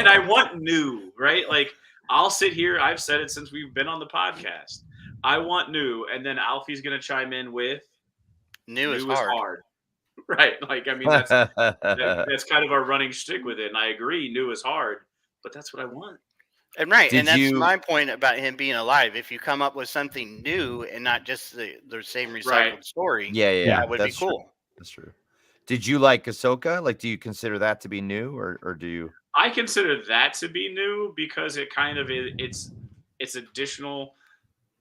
S2: I want new, right? Like, I'll sit here. I've said it since we've been on the podcast. I want new, and then Alfie's gonna chime in with
S3: New is hard.
S2: Right? Like, I mean, that's kind of our running shtick with it. And I agree, new is hard, but that's what I want.
S3: And and that's my point about him being alive. If you come up with something new and not just the same recycled story, that would be cool.
S4: True. That's true. Did you like Ahsoka? Like, do you consider that to be new, or do you?
S2: I consider that to be new because it kind of it's additional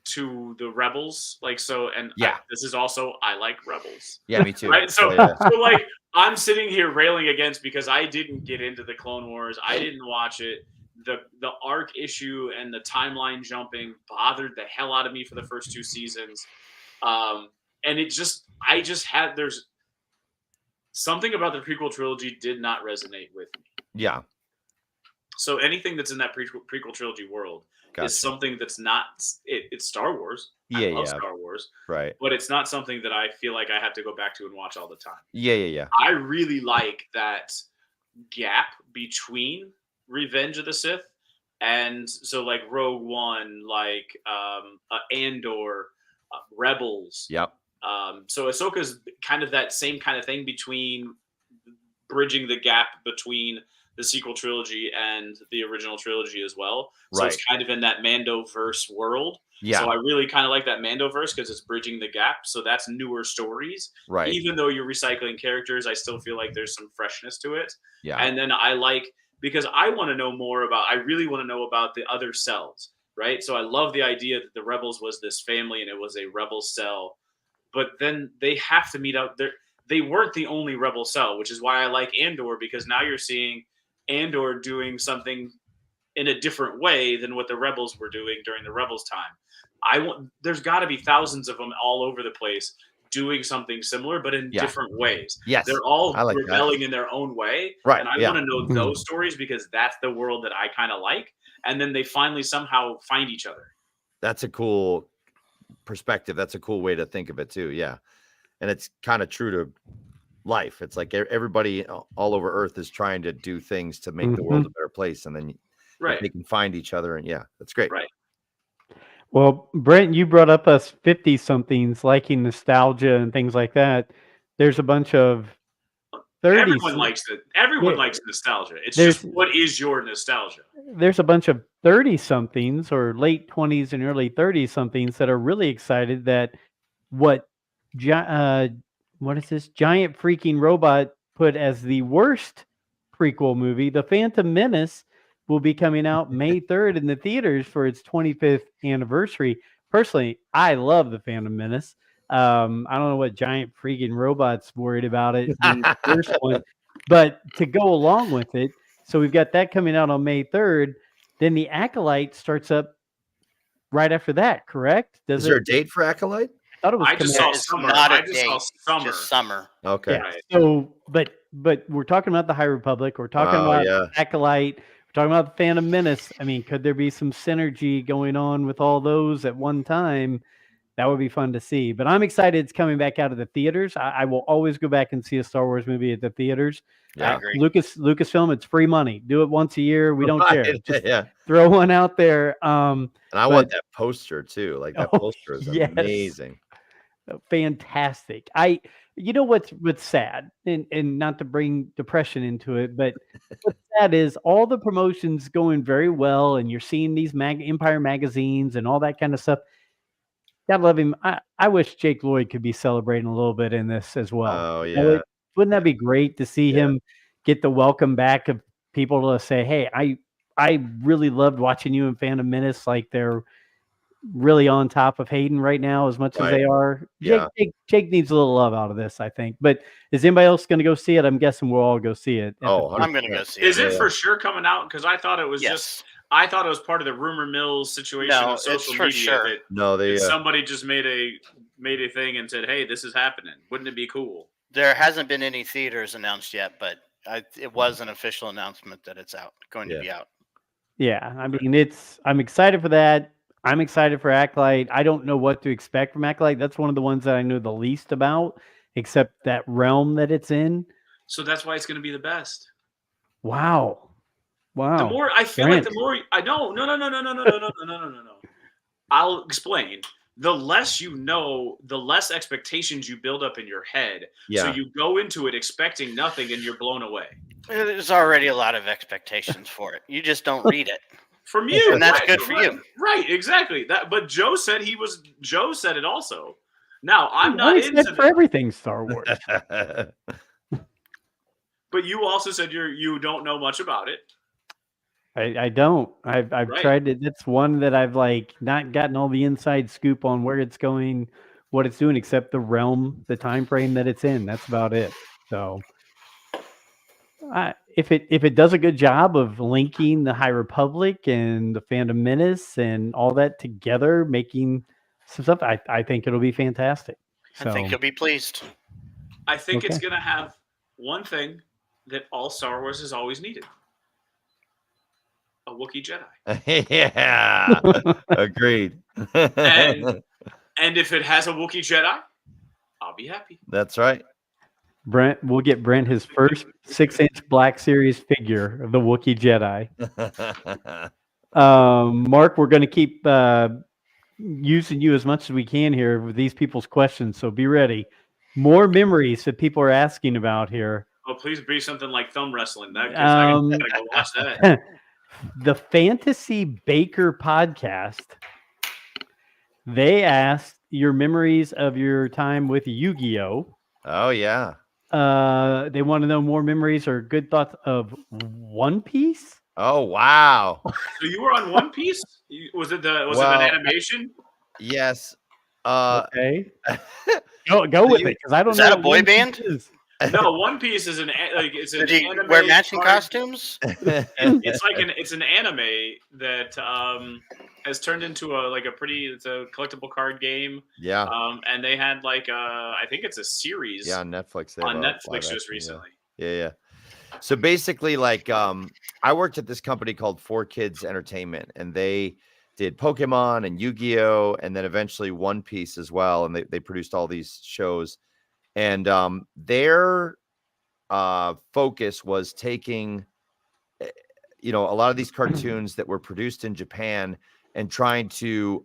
S2: to the Rebels. Like, so, and this is also, I like Rebels.
S4: Yeah, me too.
S2: Right. So like, I'm sitting here railing against because I didn't get into the Clone Wars. I didn't watch it. The arc issue and the timeline jumping bothered the hell out of me for the first 2 seasons. And there's something about the prequel trilogy did not resonate with me.
S4: Yeah.
S2: So anything that's in that prequel trilogy world is something that's not. It's Star Wars. I love Star Wars.
S4: Right.
S2: But it's not something that I feel like I have to go back to and watch all the time.
S4: Yeah.
S2: I really like that gap between Revenge of the Sith and so like Rogue One, like Andor, Rebels.
S4: Yep.
S2: So Ahsoka's kind of that same kind of thing between bridging the gap between the sequel trilogy and the original trilogy as well. So it's kind of in that Mandoverse world.
S4: Yeah.
S2: So I really kind of like that Mandoverse because it's bridging the gap. So that's newer stories.
S4: Right.
S2: Even though you're recycling characters, I still feel like there's some freshness to it.
S4: Yeah.
S2: And then because I want to know I really want to know about the other cells, right? So I love the idea that the Rebels was this family and it was a Rebel cell. But then they have to meet out there. They weren't the only Rebel cell, which is why I like Andor, because now you're seeing Andor doing something in a different way than what the Rebels were doing during the Rebels time. There's got to be thousands of them all over the place doing something similar, but in different ways.
S4: Yes.
S2: They're all rebelling in their own way.
S4: Right.
S2: And I want to know those stories because that's the world that I kind of like. And then they finally somehow find each other.
S4: That's a cool perspective. That's a cool way to think of it too. Yeah. and it's kind of true to life. It's like everybody all over Earth is trying to do things to make the world a better place, and then if they can find each other, and that's great.
S2: Right.
S1: Well, Brent, you brought up us 50-somethings liking nostalgia and things like that. There's a bunch of 30s.
S2: Everyone likes it. Everyone likes nostalgia. It's just, what is your nostalgia?
S1: There's a bunch of 30-somethings or late 20s and early 30-somethings that are really excited that what is this giant freaking robot put as the worst prequel movie, The Phantom Menace, will be coming out May 3rd in the theaters for its 25th anniversary. Personally, I love The Phantom Menace. I don't know what giant freaking robot's worried about it being the first one, but to go along with it, so we've got that coming out on May 3rd. Then The Acolyte starts up right after that, correct?
S4: Is there a date for Acolyte?
S1: I thought it was
S2: I just saw summer. I just saw summer.
S3: Just summer.
S4: Okay.
S1: Yeah. So, but we're talking about the High Republic. We're talking about Acolyte. We're talking about the Phantom Menace. I mean, could there be some synergy going on with all those at one time? That would be fun to see. But I'm excited it's coming back out of the theaters. I will always go back and see a Star Wars movie at the theaters.
S3: Yeah, I agree.
S1: Lucasfilm, it's free money. Do it once a year. We don't care. Just
S4: Yeah.
S1: throw one out there.
S4: And I want that poster too. Like that poster is amazing.
S1: Fantastic. You know what's sad, and not to bring depression into it, but what's sad is all the promotions going very well, and you're seeing these Empire magazines and all that kind of stuff. Gotta love him. I wish Jake Lloyd could be celebrating a little bit in this as well.
S4: Oh yeah.
S1: Wouldn't that be great to see him get the welcome back of people to say, hey, I really loved watching you in Phantom Menace. Like they're really on top of Hayden right now as much as they are. Jake needs a little love out of this, I think. But is anybody else going to go see it? I'm guessing we'll all go see it.
S3: I'm going to go see it.
S2: Is it for sure coming out? Because I thought it was I thought it was part of the rumor mill situation on social media.
S3: Sure.
S2: That somebody just made a thing and said, hey, this is happening. Wouldn't it be cool?
S3: There hasn't been any theaters announced yet, but it was an official announcement that it's going to be out.
S1: Yeah, I mean, I'm excited for that. I'm excited for Acolyte. I don't know what to expect from Acolyte. That's one of the ones that I know the least about, except that realm that it's in.
S2: So that's why it's going to be the best.
S1: Wow.
S2: The more I feel like, the more I know. No. I'll explain. The less you know, the less expectations you build up in your head.
S4: Yeah.
S2: So you go into it expecting nothing, and you're blown away.
S3: There's already a lot of expectations for it. You just don't read it.
S2: From you,
S3: and that's good for you,
S2: right? Exactly. But Joe said it also. Now I'm not into
S1: for everything Star Wars.
S2: But you also said you don't know much about it.
S1: I don't. I've tried it. It's one that I've not gotten all the inside scoop on where it's going, what it's doing, except the realm, the time frame that it's in. That's about it. So. If it does a good job of linking the High Republic and the Phantom Menace and all that together, making some stuff, I think it'll be fantastic. So,
S3: I think you'll be pleased.
S2: I think it's going to have one thing that all Star Wars has always needed: a Wookiee Jedi.
S4: Yeah, agreed.
S2: and if it has a Wookiee Jedi, I'll be happy.
S4: That's right.
S1: Brent, we'll get Brent his first 6-inch Black Series figure of the Wookiee Jedi. Mark, we're going to keep using you as much as we can here with these people's questions, so be ready. More memories that people are asking about here.
S2: Oh, please be something like thumb wrestling. I gotta go watch that.
S1: The Fantasy Baker podcast, they asked your memories of your time with Yu-Gi-Oh!
S4: Oh, yeah.
S1: They want to know more memories or good thoughts of One Piece.
S4: Oh, wow.
S2: So you were on One Piece? Was it an animation?
S4: Yes.
S1: Okay. Go with it, because I don't know.
S3: Is that a boy band?
S2: No, One Piece is an anime.
S3: Wear matching costumes?
S2: It's an anime that has turned into a collectible card game.
S4: Yeah.
S2: And they had I think it's a series.
S4: Yeah, on Netflix.
S2: On Netflix just recently.
S4: Yeah. So basically, I worked at this company called 4Kids Entertainment, and they did Pokemon and Yu-Gi-Oh! And then eventually One Piece as well. And they produced all these shows. and their focus was taking, a lot of these cartoons that were produced in Japan and trying to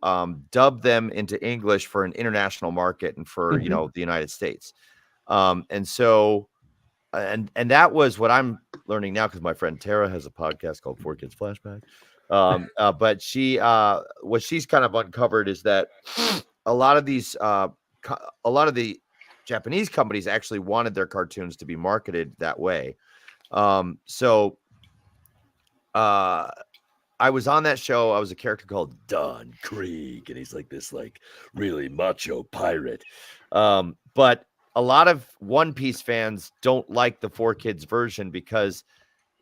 S4: dub them into English for an international market and for the United States. And so, and that was what I'm learning now, because my friend Tara has a podcast called 4Kids Flashback. But what she's kind of uncovered is that a lot of these, a lot of the Japanese companies actually wanted their cartoons to be marketed that way. So I was on that show. I was a character called Don Krieg, and he's like this really macho pirate. But a lot of One Piece fans don't like the 4Kids version because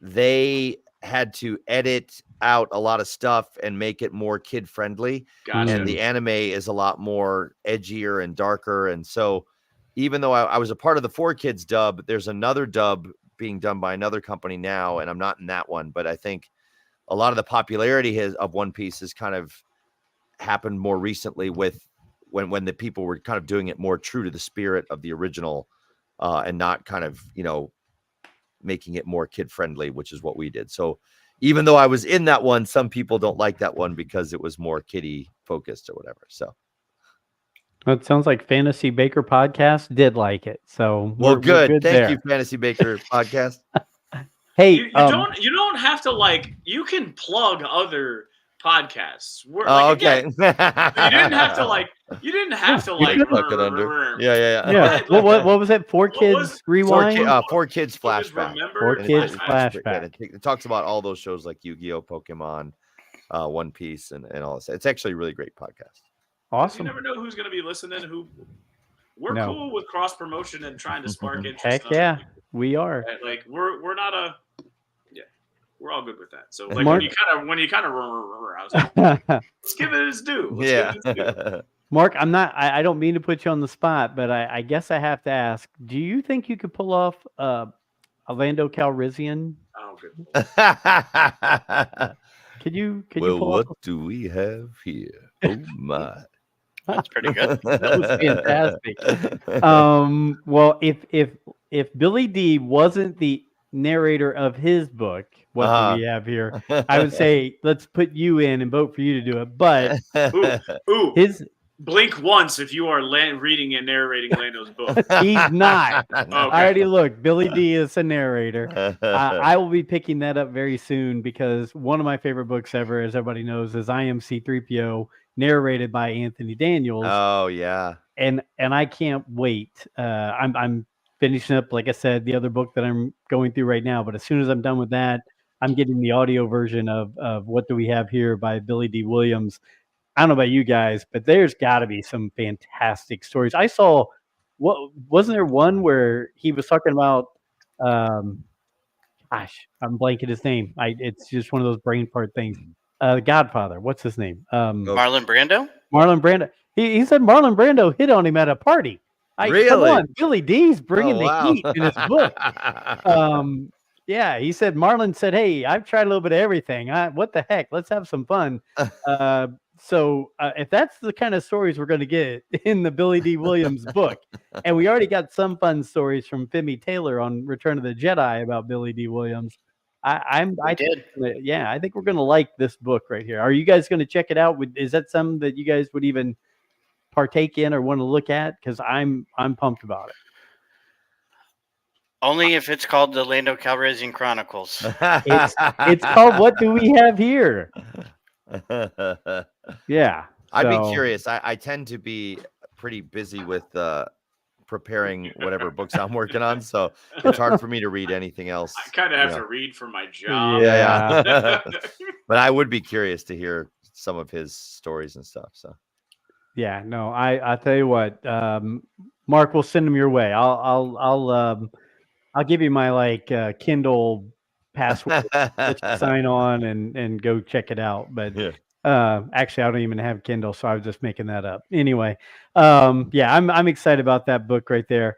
S4: they had to edit out a lot of stuff and make it more kid friendly.
S2: Gotcha.
S4: And the anime is a lot more edgier and darker. And so even though I was a part of the 4Kids dub, there's another dub being done by another company now, and I'm not in that one. But I think a lot of the popularity of One Piece has kind of happened more recently with when the people were kind of doing it more true to the spirit of the original, and not kind of, making it more kid friendly, which is what we did. So even though I was in that one, some people don't like that one because it was more kiddie focused or whatever. So
S1: It sounds like Fantasy Baker podcast did like it. So
S4: well, good. Thank
S1: there.
S4: you, Fantasy Baker podcast.
S1: Hey,
S2: You don't have to you can plug other podcasts.
S4: Okay.
S2: Again, you didn't have to
S4: Tuck it under. Yeah.
S1: Yeah. What was it? 4Kids Rewind?
S4: 4Kids Flashback.
S1: 4Kids Flashback.
S4: It talks about all those shows like Yu-Gi-Oh, Pokemon, One Piece, and all this. It's actually a really great podcast.
S1: Awesome.
S2: You never know who's going to be listening. We're cool with cross promotion and trying to spark interest.
S1: Heck yeah, we are.
S2: We're not we're all good with that. So
S1: Mark,
S2: when you kind of I was like, let's give it its due.
S1: Mark, I don't mean to put you on the spot, but I guess I have to ask, do you think you could pull off Orlando Calrissian?
S2: Oh, good.
S1: Could you
S4: well,
S1: pull
S4: what
S1: off?
S4: do we have here? Oh my.
S3: That's pretty good.
S1: That was fantastic. Well, if Billy D wasn't the narrator of his book, what do we have here? I would say let's put you in and vote for you to do it. But
S2: ooh,
S1: his
S2: blink once if you are reading and narrating Lando's book.
S1: He's not.
S2: Okay.
S1: I already looked. Billy D is a narrator. I will be picking that up very soon because one of my favorite books ever, as everybody knows, is I Am C-3PO, narrated by Anthony Daniels.
S4: Oh yeah.
S1: And I can't wait. I'm finishing up, like I said, the other book that I'm going through right now. But as soon as I'm done with that, I'm getting the audio version of What Do We Have Here by Billy D. Williams. I don't know about you guys, but there's got to be some fantastic stories. I saw, wasn't there one where he was talking about, gosh, I'm blanking his name. It's just one of those brain fart things. The Godfather, what's his name?
S3: Marlon Brando?
S1: Marlon Brando. He said Marlon Brando hit on him at a party.
S4: Really?
S1: Come on, Billy D's bringing the heat in his book. Yeah, he said, Marlon said, hey, I've tried a little bit of everything. What the heck? Let's have some fun. So if that's the kind of stories we're going to get in the Billy D. Williams book, and we already got some fun stories from Femi Taylor on Return of the Jedi about Billy D. Williams. I think we're going to like this book right here. Are you guys going to check it out? Is that something that you guys would even partake in or want to look at? Because I'm pumped about it.
S3: Only if it's called the Lando Calrissian Chronicles.
S1: It's called What Do We Have Here? Yeah.
S4: I'd be curious. I tend to be pretty busy with preparing whatever books I'm working on, so it's hard for me to read anything else.
S2: I kind of have to read for my job.
S4: Yeah. But I would be curious to hear some of his stories and stuff. So
S1: yeah, no, I tell you what, Mark, we'll send them your way. I'll give you my Kindle password to sign on and go check it out. But actually, I don't even have Kindle, so I was just making that up. Anyway, I'm excited about that book right there.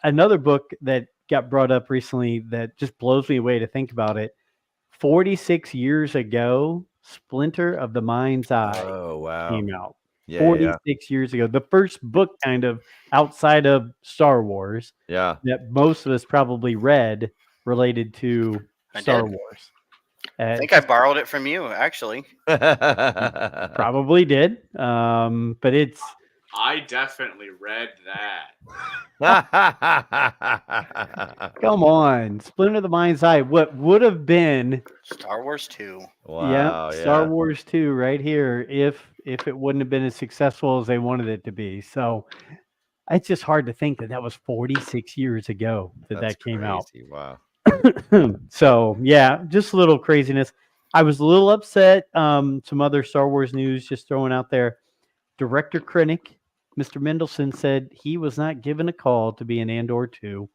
S1: Another book that got brought up recently that just blows me away to think about it. 46 years ago, Splinter of the Mind's Eye came out.
S4: Yeah,
S1: 46 years ago. The first book kind of outside of Star Wars
S4: yeah.
S1: that most of us probably read related to
S3: I
S1: Star
S3: did.
S1: Wars.
S3: I think I borrowed it from you, actually.
S1: Probably did. But it's
S2: I definitely read that.
S1: come on, Splinter of the Mind's Eye. What would have been
S3: Star Wars 2.
S4: Wow,
S1: Star
S4: yeah.
S1: Wars 2 right here if it wouldn't have been as successful as they wanted it to be. So it's just hard to think that was 46 years ago that
S4: That's
S1: came out.
S4: crazy. Wow.
S1: So yeah, just a little craziness. I was a little upset. Some other Star Wars news just throwing out there. Director Krennic, Mr. Mendelsohn, said he was not given a call to be in Andor 2.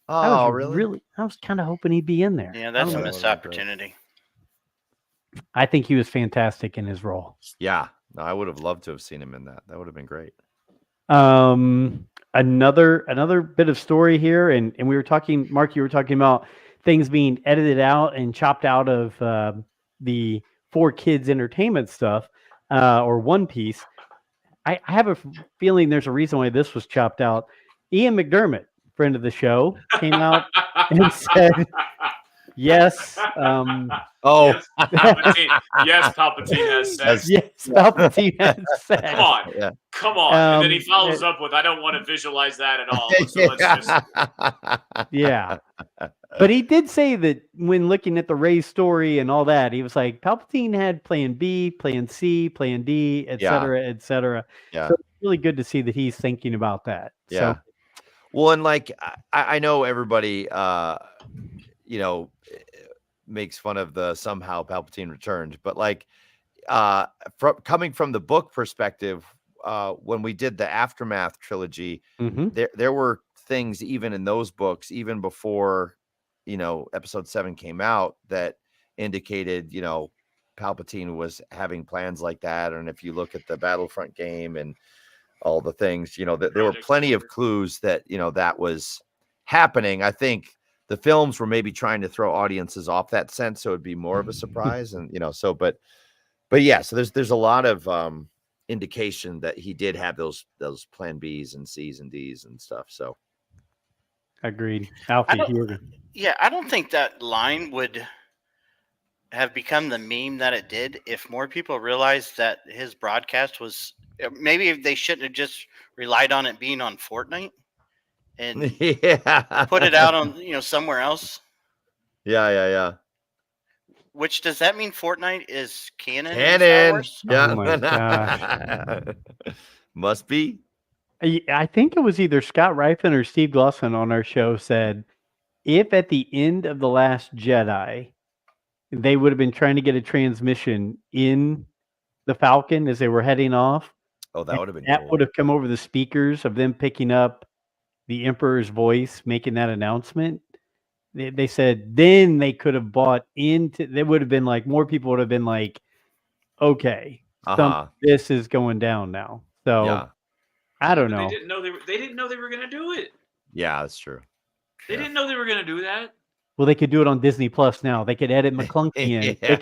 S4: Oh, really?
S1: I was kind of hoping he'd be in there.
S3: Yeah, that's
S1: I
S3: a
S1: don't know.
S3: missed opportunity.
S1: I think he was fantastic in his role.
S4: Yeah. No, I would have loved to have seen him in that. That would have been great.
S1: Another bit of story here, and we were talking, Mark, you were talking about things being edited out and chopped out of the 4Kids entertainment stuff, or One Piece. I have a feeling there's a reason why this was chopped out. Ian McDermott, friend of the show, came out and said, yes.
S4: Oh,
S2: Yes, Palpatine, yes, Palpatine has sex.
S1: Yes, Palpatine has sex.
S2: Come on.
S4: yeah.
S2: Come on. And then he
S1: Um,
S2: follows up with, I don't want to visualize that at all. So let's just.
S1: Yeah. But he did say that when looking at the Rey story and all that, he was like, Palpatine had plan B, plan C, plan D, et cetera, et cetera.
S4: Yeah.
S1: So it's really good to see that he's thinking about that.
S4: Yeah.
S1: So,
S4: Well, and like I know everybody makes fun of the somehow Palpatine returned, but like coming from the book perspective, when we did the Aftermath trilogy, there were things even in those books, even before episode 7 came out, that indicated Palpatine was having plans like that. And if you look at the Battlefront game and all the things, that there were plenty of clues that that was happening. I think the films were maybe trying to throw audiences off that sense, so it'd be more of a surprise. And but yeah, so there's a lot of indication that he did have those plan B's and C's and D's and stuff. So
S1: agreed. Alfie,
S3: I don't think that line would have become the meme that it did if more people realized that his broadcast was, maybe if they shouldn't have just relied on it being on Fortnite and put it out on somewhere else.
S4: Yeah.
S3: Which, does that mean Fortnite is canon?
S4: Canon. Yeah.
S1: Oh my gosh.
S4: Must be.
S1: I think it was either Scott Ryfin or Steve Glosson on our show said, if at the end of The Last Jedi, they would have been trying to get a transmission in the Falcon as they were heading off.
S4: Oh, that would have been cool.
S1: Would have come over the speakers of them picking up the Emperor's voice, making that announcement. They said then they could have bought into. They would have been like, more people would have been like, okay, this is going down now. So
S4: yeah.
S1: I don't know.
S2: They didn't know they were going to do it.
S4: Yeah, that's true.
S2: They didn't know they were going to do that.
S1: Well, they could do it on Disney Plus now. They could edit McClunky in.
S4: Yeah.
S1: They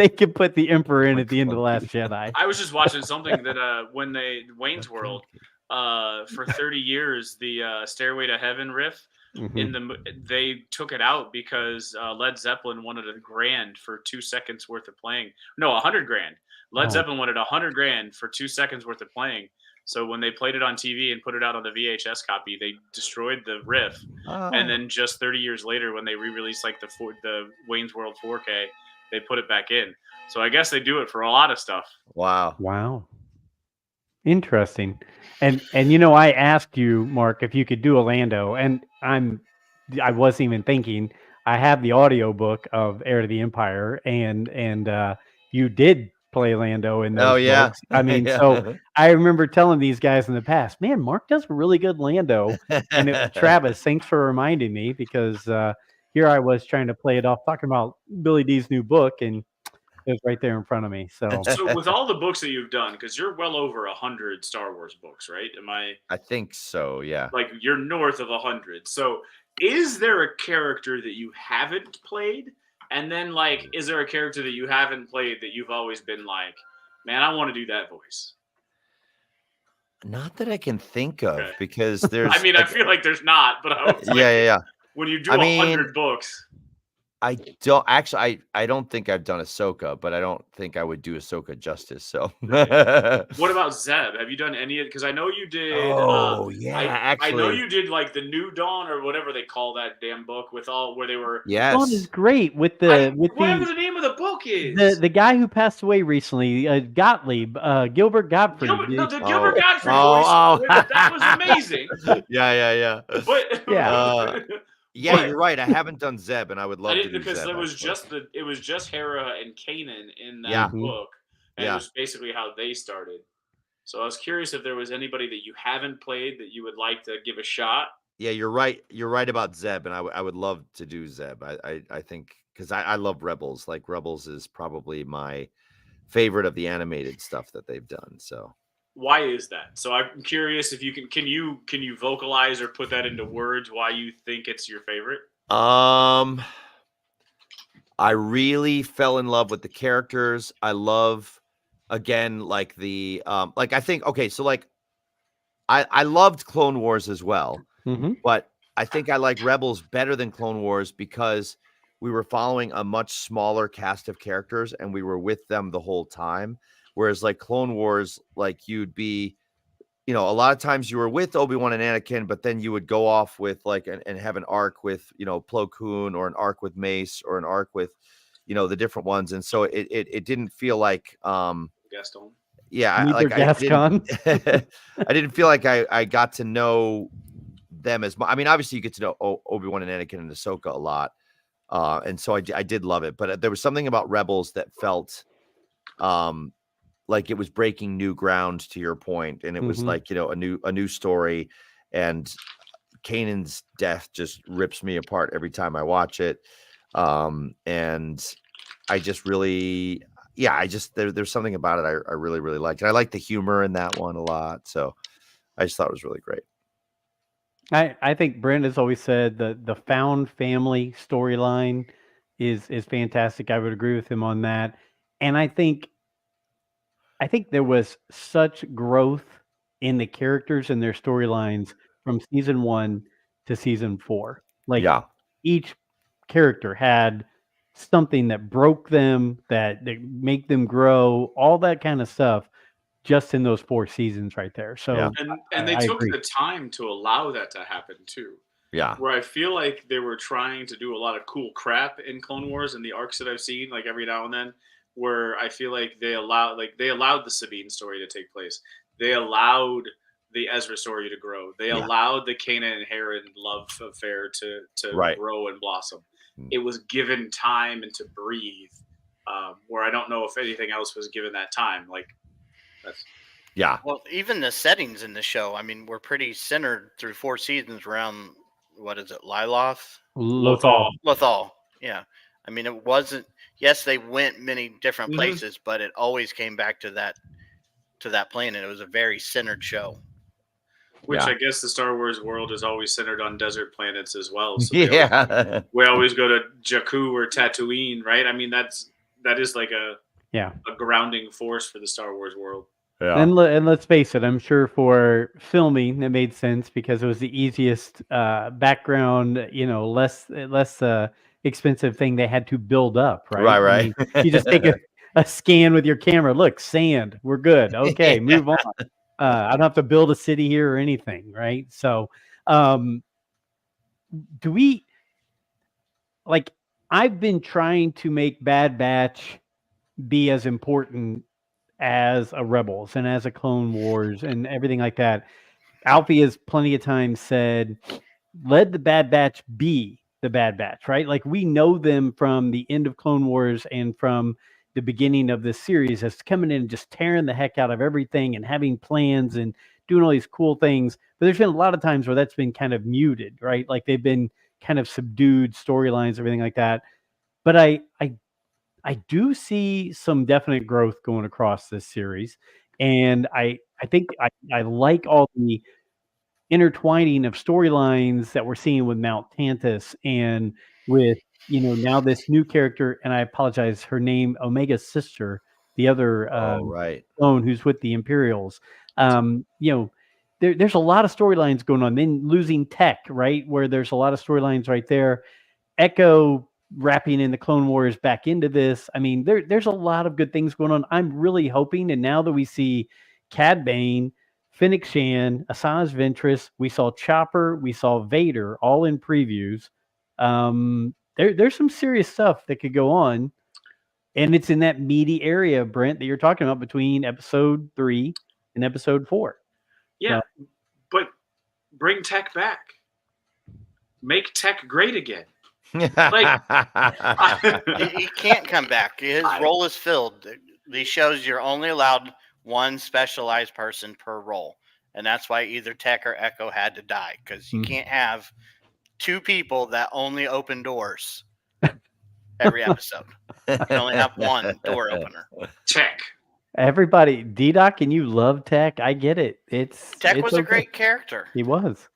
S1: can put the Emperor in at the end of The Last Jedi.
S2: I was just watching something that when Wayne's World, for 30 years, the Stairway to Heaven riff, they took it out because Led Zeppelin wanted $1,000 for 2 seconds worth of playing. No, $100,000. Led Zeppelin wanted $100,000 for 2 seconds worth of playing. So when they played it on TV and put it out on the VHS copy, they destroyed the riff. And then just 30 years later, when they re-released like the Wayne's World 4K, they put it back in. So I guess they do it for a lot of stuff.
S4: Wow.
S1: Interesting. And I asked you, Mark, if you could do a Lando, and I wasn't even thinking. I have the audiobook of Heir to the Empire, and you did play Lando in those books. I mean, so I remember telling these guys in the past, man, Mark does a really good Lando. And it was Travis, thanks for reminding me, because here I was trying to play it off, talking about Billy D's new book, and it was right there in front of me. So
S2: with all the books that you've done, because you're well over 100 Star Wars books, right?
S4: I think so, yeah.
S2: Like you're north of 100. So is there a character that you haven't played? And then, like, is there a character that you haven't played that you've always been like, man, I want to do that voice.
S4: Not that I can think of,
S2: Okay.
S4: because there's.
S2: I mean, I feel like there's not, but I was like,
S4: yeah.
S2: when you do
S4: I
S2: 100
S4: mean,
S2: books.
S4: I don't actually. I don't think I've done Ahsoka, but I don't think I would do Ahsoka justice. So.
S2: What about Zeb? Have you done any of it? Because I know you did.
S4: Oh yeah,
S2: I know
S4: actually,
S2: you did like the New Dawn or whatever they call that damn book with all where they were.
S1: Dawn is
S4: yes.
S1: great with
S2: Whatever the name of the book is.
S1: the guy who passed away recently, Gottlieb, Gilbert Gottfried.
S2: The
S4: Oh,
S2: Gilbert Godfrey
S4: oh,
S2: voice.
S4: oh.
S2: That was amazing.
S4: Yeah.
S2: But
S1: Yeah.
S4: Yeah,
S2: But-
S4: you're right. I haven't done Zeb, and I would love to do
S2: because
S4: Zeb.
S2: it was
S4: actually.
S2: just Hera and Kanan in that
S4: Yeah.
S2: book, and
S4: Yeah.
S2: it was basically how they started. So I was curious if there was anybody that you haven't played that you would like to give a shot.
S4: Yeah, you're right. You're right about Zeb, and I would love to do Zeb. I think, because I love Rebels. Like, Rebels is probably my favorite of the animated stuff that they've done. So
S2: Why is that? So I'm curious if you can you vocalize or put that into words why you think it's your favorite?
S4: I really fell in love with the characters. I love, again, like the like, I think, okay, so like I loved Clone Wars as well, but I think I like Rebels better than Clone Wars because we were following a much smaller cast of characters and we were with them the whole time. Whereas like Clone Wars, like you'd be, a lot of times you were with Obi-Wan and Anakin, but then you would go off with like and have an arc with, Plo Koon, or an arc with Mace, or an arc with, the different ones. And so it didn't feel like
S2: Gaston.
S4: yeah,
S1: Neither Gascon.
S4: I didn't feel like I got to know them as much. I mean, obviously you get to know Obi-Wan and Anakin and Ahsoka a lot. And so I did love it, but there was something about Rebels that felt like it was breaking new ground, to your point, and it was like, a new story, and Kanan's death just rips me apart every time I watch it. And I just really, there's something about it I really, really liked. And I like the humor in that one a lot. So I just thought it was really great.
S1: I think Brent has always said the found family storyline is fantastic. I would agree with him on that. And I think there was such growth in the characters and their storylines from season 1 to season 4. Like, each character had something that broke them, that make them grow, all that kind of stuff, just in those 4 seasons right there. So
S2: and they took
S1: agree.
S2: the time to allow that to happen too.
S4: Yeah.
S2: Where I feel like they were trying to do a lot of cool crap in Clone Wars and the arcs that I've seen, like every now and then, where I feel like they allowed the Sabine story to take place. They allowed the Ezra story to grow. They allowed the Kanan and Hera love affair to grow and blossom. It was given time and to breathe, where I don't know if anything else was given that time. Like, that's
S3: Well, even the settings in the show, I mean, were pretty centered through 4 seasons around, what is it, Lothal. Yeah. I mean, it wasn't. Yes, they went many different places, but it always came back to that planet. It was a very centered show.
S2: Which I guess the Star Wars world is always centered on desert planets as well. So we always go to Jakku or Tatooine, right? I mean, that is like a grounding force for the Star Wars world.
S4: Yeah.
S1: And let's face it, I'm sure for filming it made sense because it was the easiest background, less expensive thing they had to build up, right?
S4: Right.
S1: I mean, you just take a scan with your camera. Look, sand, we're good. Okay, move on. I don't have to build a city here or anything, right? So, do we like? I've been trying to make Bad Batch be as important as a Rebels and as a Clone Wars and everything like that. Alfie has plenty of times said, let the Bad Batch be the Bad Batch, right? Like, we know them from the end of Clone Wars and from the beginning of this series as coming in and just tearing the heck out of everything and having plans and doing all these cool things. But there's been a lot of times where that's been kind of muted, right? Like, they've been kind of subdued storylines, everything like that. But I do see some definite growth going across this series. And I think I like all the intertwining of storylines that we're seeing with Mount Tantus and with, now this new character, and I apologize, her name, Omega's sister, the other
S4: Oh, right.
S1: clone who's with the Imperials. You know, there's a lot of storylines going on. Then losing Tech, right, where there's a lot of storylines right there. Echo wrapping in the Clone Wars back into this. I mean, there's a lot of good things going on. I'm really hoping, and now that we see Cad Bane, Fennec Shan, Asajj Ventress, we saw Chopper, we saw Vader, all in previews. There's some serious stuff that could go on, and it's in that meaty area, Brent, that you're talking about between episode 3 and episode 4.
S2: Yeah, but bring Tech back. Make Tech great again. Like,
S3: He can't come back. His role is filled. These shows, you're only allowed one specialized person per role, and that's why either Tech or Echo had to die, because you can't have two people that only open doors every episode. You can only have one door opener.
S2: Tech.
S1: Everybody, D-Doc, and you love Tech. I get it.
S3: Tech
S1: it's
S3: was a
S1: okay.
S3: great character.
S1: He was.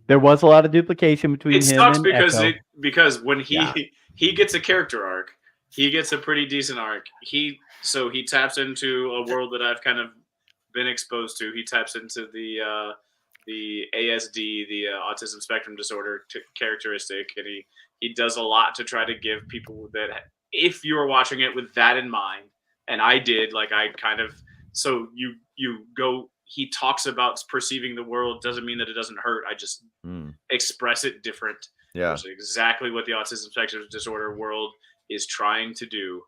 S1: There was a lot of duplication between
S2: It
S1: him
S2: sucks
S1: and
S2: because
S1: Echo.
S2: because when he
S4: Yeah.
S2: he gets a character arc, he gets a pretty decent arc. He taps into a world that I've kind of been exposed to. He taps into the ASD, the autism spectrum disorder characteristic, and he does a lot to try to give people that, if you are watching it with that in mind, and I did, like, I kind of, so you go. He talks about perceiving the world doesn't mean that it doesn't hurt. I just express it different.
S4: Yeah.
S2: Which is exactly what the autism spectrum disorder world is trying to do.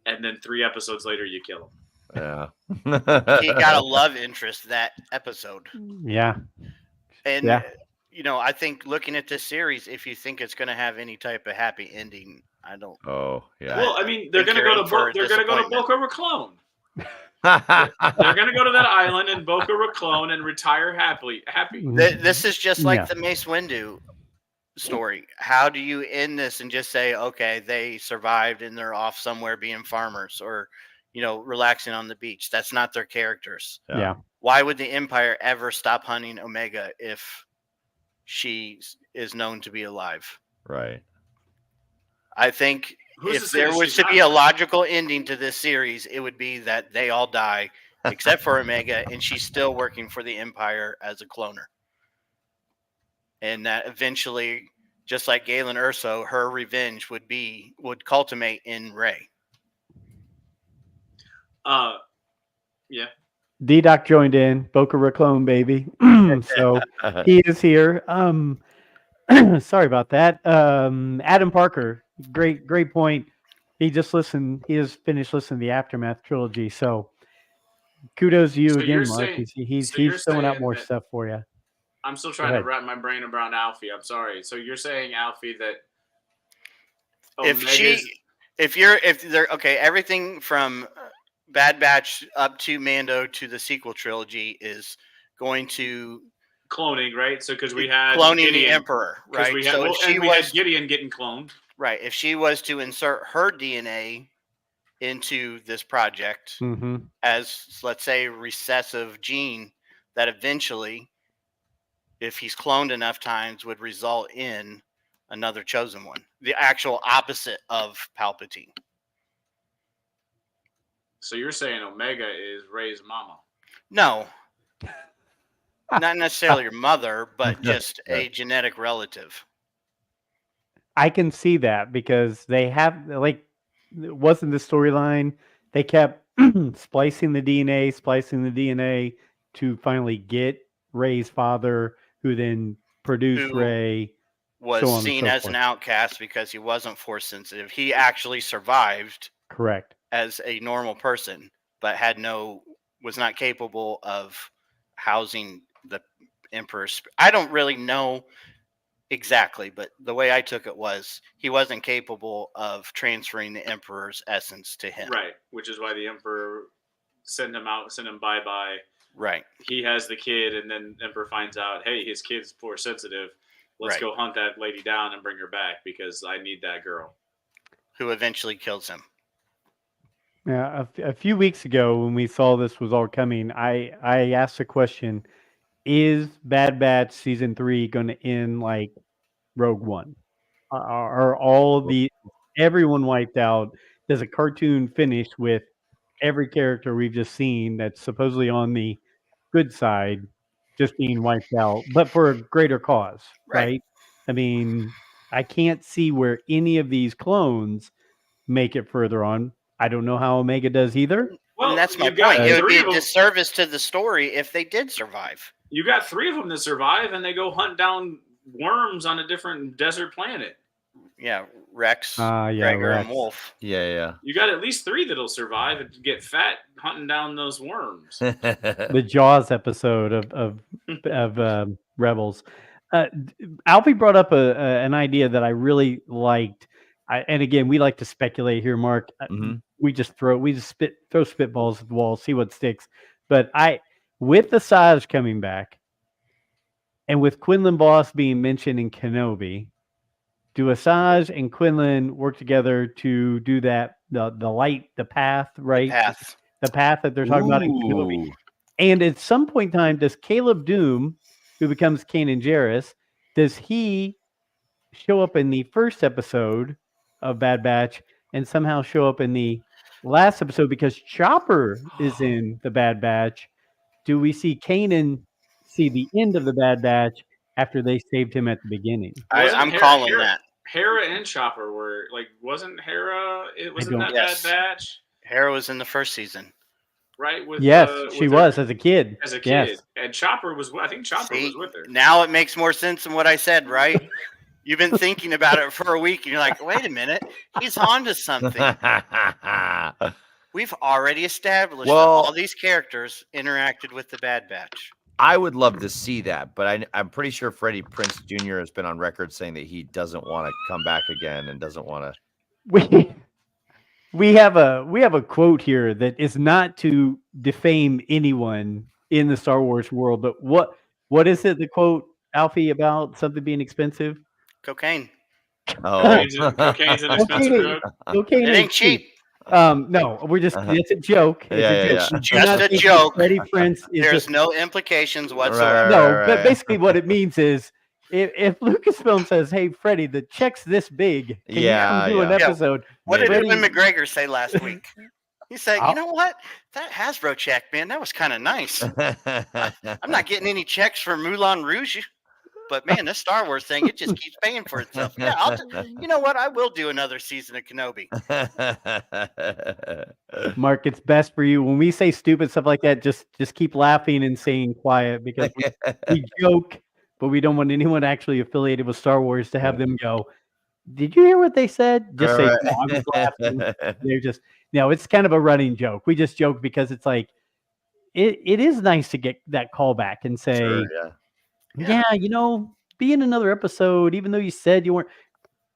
S2: And then 3 episodes later, you kill him.
S4: Yeah.
S3: He got a love interest that episode.
S1: Yeah.
S3: And,
S1: Yeah.
S3: you know, I think looking at this series, if you think it's going to have any type of happy ending, I don't.
S4: Oh, yeah.
S2: Well, I mean, they're
S3: think
S2: going to
S3: you're
S2: go
S3: in for
S2: to they're going to go to
S3: disappointment.
S2: Boca Raton. They're going to go to that island in Boca Raton and retire happy.
S3: This is just like
S1: Yeah.
S3: the Mace Windu story. How do you end this and just say, okay, they survived and they're off somewhere being farmers or, you know, relaxing on the beach? That's not their characters.
S1: Yeah.
S3: Why would the Empire ever stop hunting Omega if she is known to be alive?
S4: Right.
S3: I think
S2: Who's to
S3: if
S2: say
S3: there
S2: that
S3: was
S2: she's
S3: to
S2: not
S3: be a
S2: alive?
S3: logical ending to this series, it would be that they all die except for Omega, and she's still working for the Empire as a cloner. And that eventually, just like Galen Erso, her revenge would culminate in Rey.
S2: Yeah.
S1: D-Doc joined in. Boca Raton, baby. So he is here. Sorry about that. Adam Parker, great point. He just listened. He has finished listening to the Aftermath trilogy. So kudos to you
S2: So
S1: again,
S2: you're
S1: Mark.
S2: saying-
S1: He's
S2: so you're
S1: throwing out
S2: saying
S1: more
S2: that-
S1: stuff for you.
S2: I'm still trying to wrap my brain around Alfie. I'm sorry. So you're saying, Alfie, that
S3: if they're okay, everything from Bad Batch up to Mando to the sequel trilogy is going to
S2: cloning, right? So because we had
S3: cloning
S2: Gideon,
S3: the Emperor,
S2: 'cause
S3: right?
S2: we had,
S3: So
S2: well,
S3: if she
S2: and we had
S3: was
S2: Gideon getting cloned,
S3: right, if she was to insert her DNA into this project
S1: Mm-hmm.
S3: as, let's say, recessive gene, that eventually, if he's cloned enough times, would result in another chosen one, the actual opposite of Palpatine.
S2: so you're saying Omega is Rey's mama?
S3: No, not necessarily your mother, but just
S4: Yeah.
S3: a genetic relative.
S1: I can see that because they have, like, it wasn't the storyline. They kept splicing the DNA to finally get Rey's father, who then produced
S3: Who
S1: Rey.
S3: Was
S1: So on and
S3: seen
S1: so
S3: as an
S1: forth.
S3: outcast because he wasn't force sensitive. He actually survived
S1: Correct.
S3: as a normal person, but was not capable of housing the Emperor's. I don't really know exactly, but the way I took it was he wasn't capable of transferring the Emperor's essence to him.
S2: Right, which is why the Emperor sent him bye-bye.
S3: Right.
S2: He has the kid, and then Emperor finds out, hey, his kid's force sensitive. Let's
S3: Right.
S2: go hunt that lady down and bring her back because I need that girl.
S3: Who eventually kills him.
S1: Yeah, a few weeks ago when we saw this was all coming, I asked the question: is Bad Batch season 3 going to end like Rogue One? Are all everyone wiped out? does a cartoon finish with every character we've just seen that's supposedly on the good side just being wiped out, but for a greater cause,
S3: Right.
S1: right? I mean, I can't see where any of these clones make it further on. I don't know how Omega does either.
S2: Well,
S3: And that's my
S2: you've got
S3: point. It would
S2: three
S3: be
S2: of
S3: a
S2: them.
S3: disservice to the story if they did survive.
S2: You got 3 of them that survive, and they go hunt down worms on a different desert planet.
S3: Yeah, Rex,
S1: Yeah,
S3: Gregor,
S1: Rex.
S3: and Wolf.
S4: Yeah,
S2: You got at least 3 that'll survive and get fat hunting down those worms.
S4: yeah.
S1: The Jaws episode of Rebels. Alfie brought up an idea that I really liked. And again, we like to speculate here, Mark.
S4: Mhm.
S1: We just throw spitballs at the wall, see what sticks. But with Asajj coming back, and with Quinlan Voss being mentioned in Kenobi, do Asajj and Quinlan work together to do that? The path, right?
S3: Path.
S1: The path that they're talking about in Kenobi.
S4: Ooh.
S1: And at some point in time, does Caleb Doom, who becomes Kanan Jarrus, does he show up in the first episode of Bad Batch and somehow show up in the last episode because Chopper is in the Bad Batch? Do we see Kanan see the end of the Bad Batch after they saved him at the beginning?
S3: I'm calling that.
S2: Hera and Chopper were wasn't Hera? It was in that
S3: Yes.
S2: Bad Batch,
S3: Hera was in the first season.
S2: right? With
S1: Yes,
S2: with
S1: she
S2: her-
S1: was as a kid.
S2: as a
S1: Yes.
S2: kid, and Chopper was. I think Chopper
S3: See,
S2: was with her.
S3: now it makes more sense than what I said, right? You've been thinking about it for a week, and you're like, wait a minute, he's onto something. We've already established that
S4: Well-
S3: all these characters interacted with the Bad Batch.
S4: I would love to see that, but I'm pretty sure Freddie Prinze Jr. has been on record saying that he doesn't want to come back again and doesn't want to.
S1: We have a quote here that is not to defame anyone in the Star Wars world, but what is it? The quote, Alfie, about something being expensive?
S3: Cocaine.
S4: Oh,
S2: Cocaine's an expensive drug.
S1: Cocaine
S3: It ain't cheap.
S1: No, we're just it's a joke. It's
S4: Yeah,
S1: a
S4: yeah,
S1: joke.
S4: yeah.
S1: Do
S3: Just
S1: not
S3: a
S1: think that
S3: joke.
S1: Freddie Prinze is
S3: There's
S1: just,
S3: no implications whatsoever.
S1: no,
S4: Right,
S1: but
S4: right.
S1: basically what it means is if Lucasfilm says, "Hey, Freddie, the check's this big, can you come do an
S4: Yeah.
S1: episode?"
S3: What did
S1: Freddie-
S3: Ewan McGregor say last week? He said,
S1: I'll-
S3: you know what? That Hasbro check, man, that was kind of nice. I'm not getting any checks for Moulin Rouge, but man, this Star Wars thing, it just keeps paying for itself. Yeah, you know what? I will do another season of Kenobi.
S1: Mark, it's best for you when we say stupid stuff like that. Just keep laughing and staying quiet because we joke, but we don't want anyone actually affiliated with Star Wars to have them go, "Did you hear what they said?" Just say,
S4: Right.
S1: "No, I'm just laughing." They're just it's kind of a running joke. We just joke because it's like it is nice to get that call back and say,
S4: Sure,
S1: yeah, be in another episode, even though you said you weren't.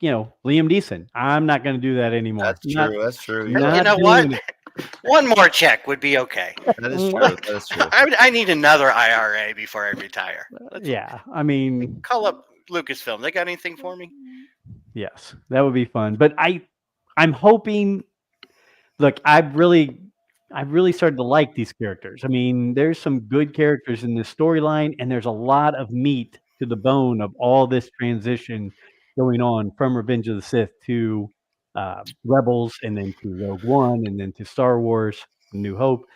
S1: Liam Neeson. I'm not going to do that anymore.
S4: That's
S1: Not-
S4: true. That's true.
S3: You
S1: not
S3: know what?
S1: doing it.
S3: One more check would be okay.
S4: That is true. That is true.
S3: I need another IRA before I retire.
S1: Yeah, I mean,
S3: Call up Lucasfilm. They got anything for me?
S1: yes, that would be fun. But I'm hoping. Look, I've really started to like these characters. I mean, there's some good characters in this storyline, and there's a lot of meat to the bone of all this transition going on from Revenge of the Sith to Rebels, and then to Rogue One, and then to Star Wars: New Hope.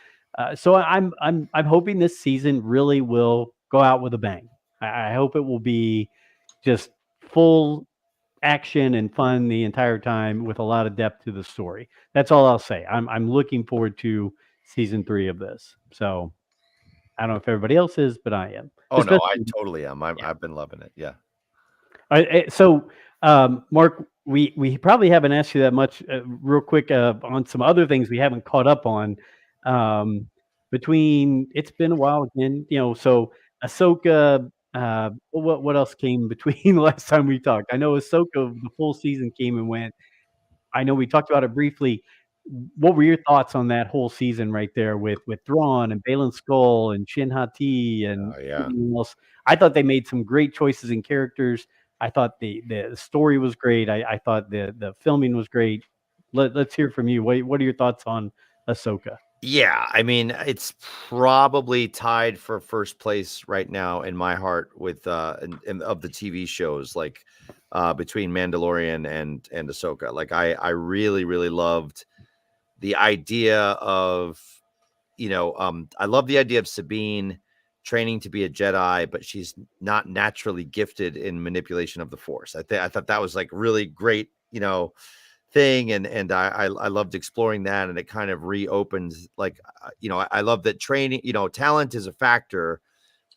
S1: So I'm hoping this season really will go out with a bang. I hope it will be just full action and fun the entire time with a lot of depth to the story. That's all I'll say. I'm looking forward to season 3 of this. So I don't know if everybody else is, but I am.
S4: Oh no, I
S1: Especially-
S4: totally am. I've been loving it. Yeah.
S1: So, Mark, we probably haven't asked you that much. Real quick on some other things we haven't caught up on. It's been a while again, So Ahsoka. What else came between the last time we talked? I know Ahsoka, the full season came and went. I know we talked about it briefly. What were your thoughts on that whole season right there with Thrawn and Balin Skull and Shin Hati and
S4: Oh, yeah.
S1: everything else? I thought they made some great choices in characters. I thought the story was great. I thought the filming was great. Let's hear from you. What are your thoughts on Ahsoka?
S4: Yeah, I mean, it's probably tied for first place right now in my heart with and of the TV shows, like between Mandalorian and Ahsoka. Like I really, really loved the idea of, I love the idea of Sabine training to be a Jedi, but she's not naturally gifted in manipulation of the Force. I thought that was like really great, thing, and I loved exploring that, and it kind of reopens like, I love that training, talent is a factor,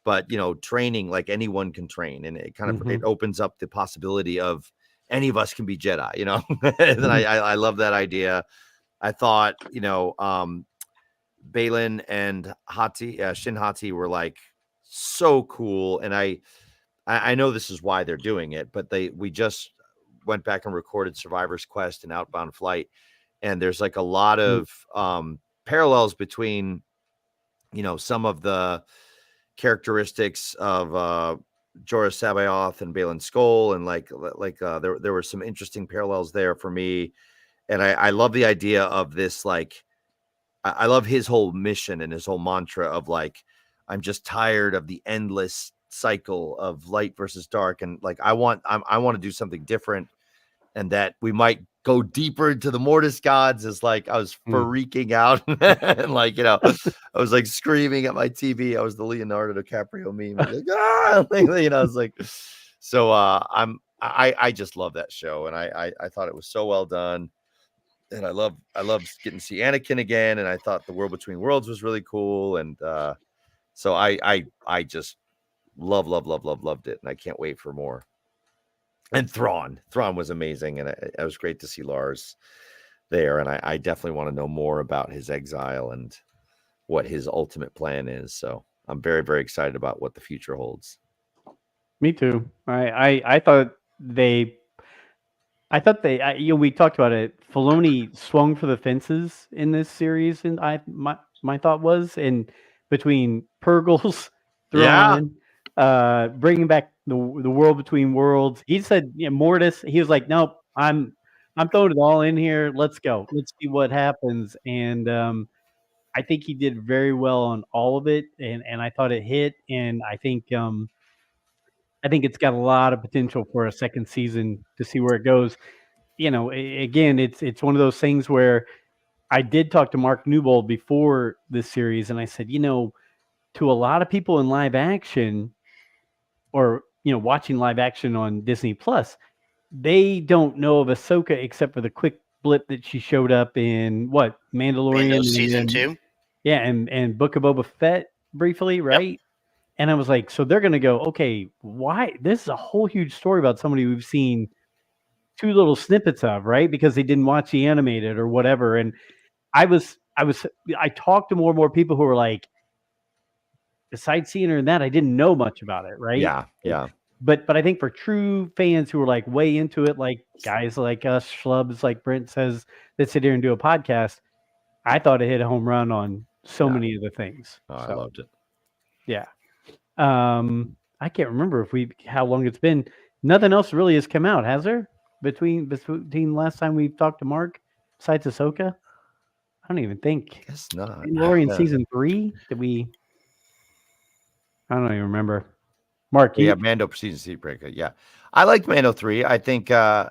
S4: but training, like anyone can train, and it kind of it opens up the possibility of any of us can be Jedi, and then I love that idea. I thought, Balin and Shin Hati were like so cool, and I know this is why they're doing it, but we just went back and recorded Survivor's Quest and Outbound Flight, and there's like a lot of parallels between some of the characteristics of Jorah Sabaoth and Balin Skoll, and there were some interesting parallels there for me, and I love the idea of this, like I love his whole mission and his whole mantra of like, I'm just tired of the endless cycle of light versus dark, and like I want to do something different, and that we might go deeper into the Mortis gods. Is like I was freaking out and like I was like screaming at my TV. I was the Leonardo DiCaprio meme. I was like, I was like, so I just love that show, and I thought it was so well done. And I love getting to see Anakin again, and I thought the World Between Worlds was really cool, and so I just loved it, and I can't wait for more. And Thrawn was amazing, and it was great to see Lars there, and I definitely want to know more about his exile and what his ultimate plan is. So I'm very, very excited about what the future holds.
S1: Me too. I thought we talked about it. Filoni swung for the fences in this series, and my thought was, and between Purgles, Thrawn, bringing back the World Between Worlds. He said, Mortis. He was like, nope, I'm throwing it all in here. Let's go. Let's see what happens. And I think he did very well on all of it, and I thought it hit. And I think it's got a lot of potential for a second season to see where it goes. Again, it's one of those things where I did talk to Mark Newbold before this series, and I said, to a lot of people in live action, or watching live action on Disney Plus, they don't know of Ahsoka except for the quick blip that she showed up in Mandalorian
S3: season 2.
S1: Yeah, and Book of Boba Fett briefly, right? Yep. And I was like, so they're gonna go, okay, why? This is a whole huge story about somebody we've seen 2 little snippets of, right? Because they didn't watch the animated or whatever. And I talked to more and more people who were like, besides seeing her in that, I didn't know much about it, right?
S4: Yeah.
S1: But I think for true fans who are like way into it, like guys like us, schlubs, like Brent says, that sit here and do a podcast, I thought it hit a home run on so many of the things.
S4: Oh, I loved it.
S1: Yeah. I can't remember how long it's been. Nothing else really has come out, has there? Between last time we talked to Mark, besides Ahsoka? I don't even think.
S4: I guess not.
S1: Mandalorian season 3? Did we? I don't even remember. Mark,
S4: Mando season 3. Yeah, I liked Mando 3. I think I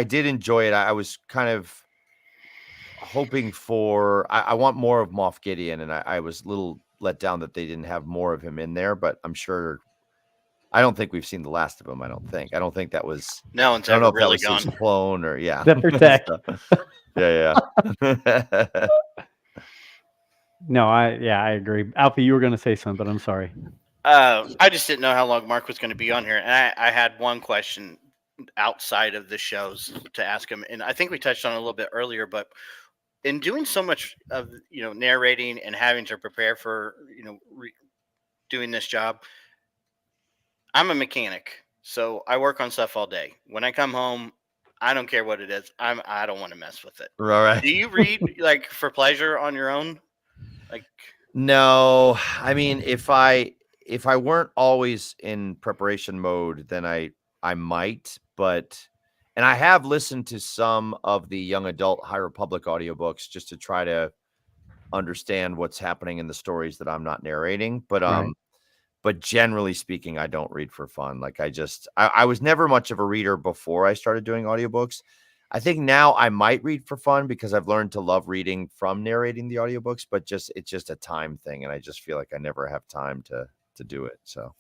S4: did enjoy it. I was kind of hoping for. I want more of Moff Gideon, and I was a little let down that they didn't have more of him in there. But I'm sure. I don't think we've seen the last of him. I don't think that was.
S3: No one's ever really gone.
S4: His clone or
S1: Except for Tech.
S4: Yeah.
S1: No, I agree. Alfie, you were going to say something, but I'm sorry.
S3: I just didn't know how long Mark was going to be on here, and I had one question outside of the shows to ask him, and I think we touched on it a little bit earlier. But in doing so much of narrating and having to prepare for doing this job. I'm a mechanic, so I work on stuff all day. When I come home, I don't care what it is. I don't want to mess with it.
S4: Right.
S3: Do you read like for pleasure on your own? Like,
S4: no. I mean, if I weren't always in preparation mode, then I might. But and I have listened to some of the young adult High Republic audiobooks just to try to understand what's happening in the stories that I'm not narrating. But
S1: Right.
S4: but generally speaking, I don't read for fun. Like I was never much of a reader before I started doing audiobooks. I think now I might read for fun because I've learned to love reading from narrating the audiobooks, but it's just a time thing. And I just feel like I never have time to do it. So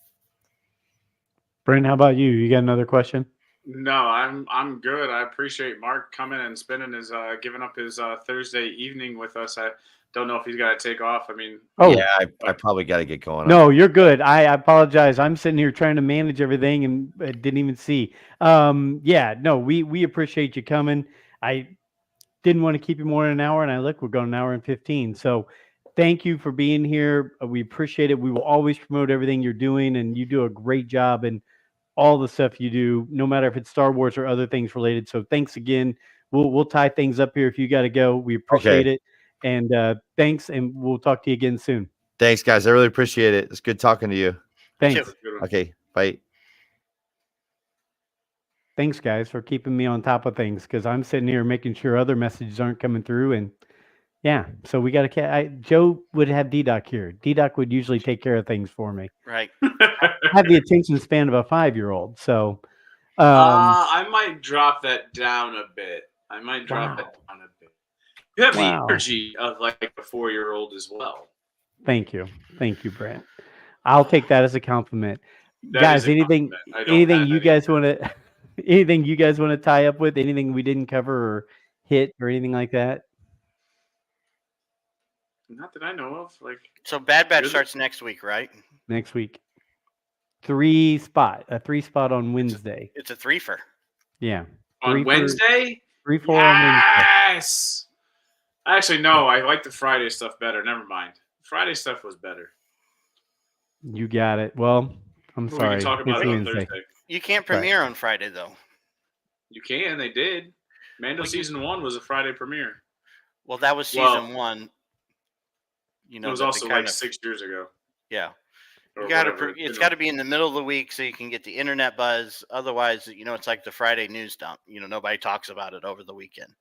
S1: Brent, how about you? You got another question?
S2: No, I'm good. I appreciate Mark coming and spending his giving up his Thursday evening with us. I don't know if he's got to take off. I mean,
S1: Oh,
S4: yeah, I probably got to get going.
S1: No, you're good. I apologize. I'm sitting here trying to manage everything and didn't even see. Yeah, no, we appreciate you coming. I didn't want to keep you more than an hour, and we're going an hour and 15. So thank you for being here. We appreciate it. We will always promote everything you're doing, and you do a great job in all the stuff you do, no matter if it's Star Wars or other things related. So thanks again. We'll tie things up here if you got to go. We appreciate it. And thanks, and we'll talk to you again soon.
S4: Thanks, guys. I really appreciate it. It's good talking to you.
S1: Thanks.
S4: Okay, bye.
S1: Thanks, guys, for keeping me on top of things, because I'm sitting here making sure other messages aren't coming through. And yeah, so we got to. Joe would have D-Doc here. D-Doc would usually take care of things for me.
S3: Right.
S1: I have the attention span of a 5-year-old. So
S2: I might drop that down a bit. You have the energy of like a 4-year-old as well.
S1: Thank you, Brent. I'll take that as a compliment. Guys, anything you guys want to, anything you guys want to tie up with? Anything we didn't cover or hit or anything like that?
S2: Not that I know of. Like,
S3: so Bad Batch starts next week, right?
S1: Next week. 3-spot on Wednesday.
S3: It's a threefer.
S1: Yeah.
S2: On Wednesday?
S1: 3-4 on Wednesday.
S2: Yes. Actually, no. I like the Friday stuff better. Never mind. Friday stuff was better.
S1: You got it. Well, I'm sorry.
S2: We can talk about it on Thursday.
S3: You can't premiere on Friday, though.
S2: You can. They did. Mando season 1 was a Friday premiere.
S3: Well, that was season 1.
S2: You know, it was also like 6 years ago.
S3: Yeah. It's got to be in the middle of the week so you can get the internet buzz. Otherwise, it's like the Friday news dump. Nobody talks about it over the weekend.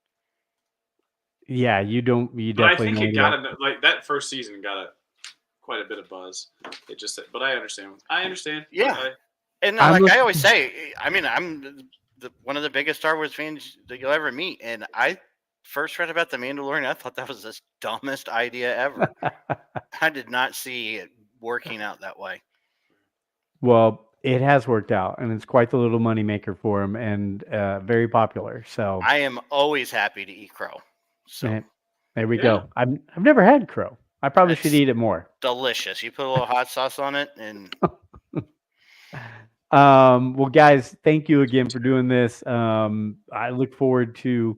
S1: Yeah, you don't. You
S2: but
S1: definitely.
S2: I think it got like that first season got quite a bit of buzz. It just, but I understand.
S3: Yeah, and like I always say, I mean, I'm one of the biggest Star Wars fans that you'll ever meet, and I first read about the Mandalorian. I thought that was the dumbest idea ever. I did not see it working out that way.
S1: Well, it has worked out, and it's quite the little moneymaker for him, and very popular. So
S3: I am always happy to eat crow. So
S1: there we go. I've never had crow. I probably should eat it more.
S3: Delicious. You put a little hot sauce on it, and
S1: well, guys, thank you again for doing this. I look forward to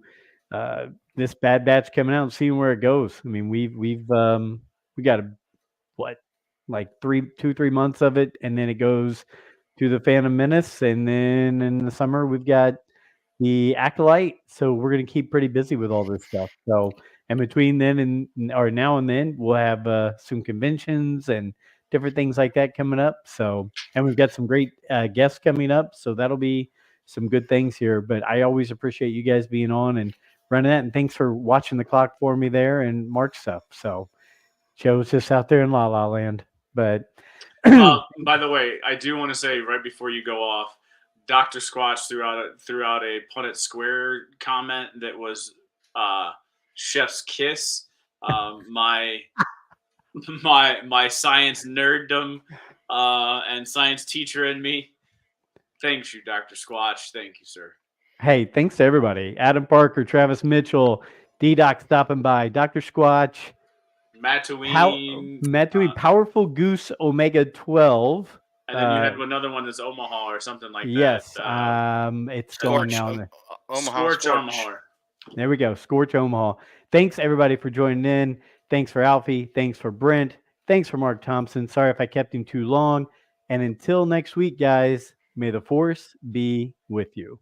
S1: this Bad Batch coming out and seeing where it goes. I mean, we got like 2-3 months of it, and then it goes to the Phantom Menace, and then in the summer we've got the Acolyte. So we're going to keep pretty busy with all this stuff. So, and between then or now and then, we'll have some conventions and different things like that coming up. So, and we've got some great guests coming up. So that'll be some good things here. But I always appreciate you guys being on and running that. And thanks for watching the clock for me there and Mark's stuff. So Joe's just out there in La La Land. But
S2: by the way, I do want to say right before you go off, Dr. Squatch threw out a Punnett Square comment that was Chef's kiss. My science nerddom and science teacher in me. Thanks you, Dr. Squatch. Thank you, sir.
S1: Hey, thanks to everybody. Adam Parker, Travis Mitchell, D-Doc stopping by, Dr. Squatch,
S2: Mattuine,
S1: Powerful Goose Omega 12.
S2: And then you had another one that's Omaha or something like that.
S1: Yes, it's going now.
S2: Scorch Omaha.
S1: There we go. Scorch Omaha. Thanks everybody for joining in. Thanks for Alfie. Thanks for Brent. Thanks for Marc Thompson. Sorry if I kept him too long. And until next week, guys, may the Force be with you.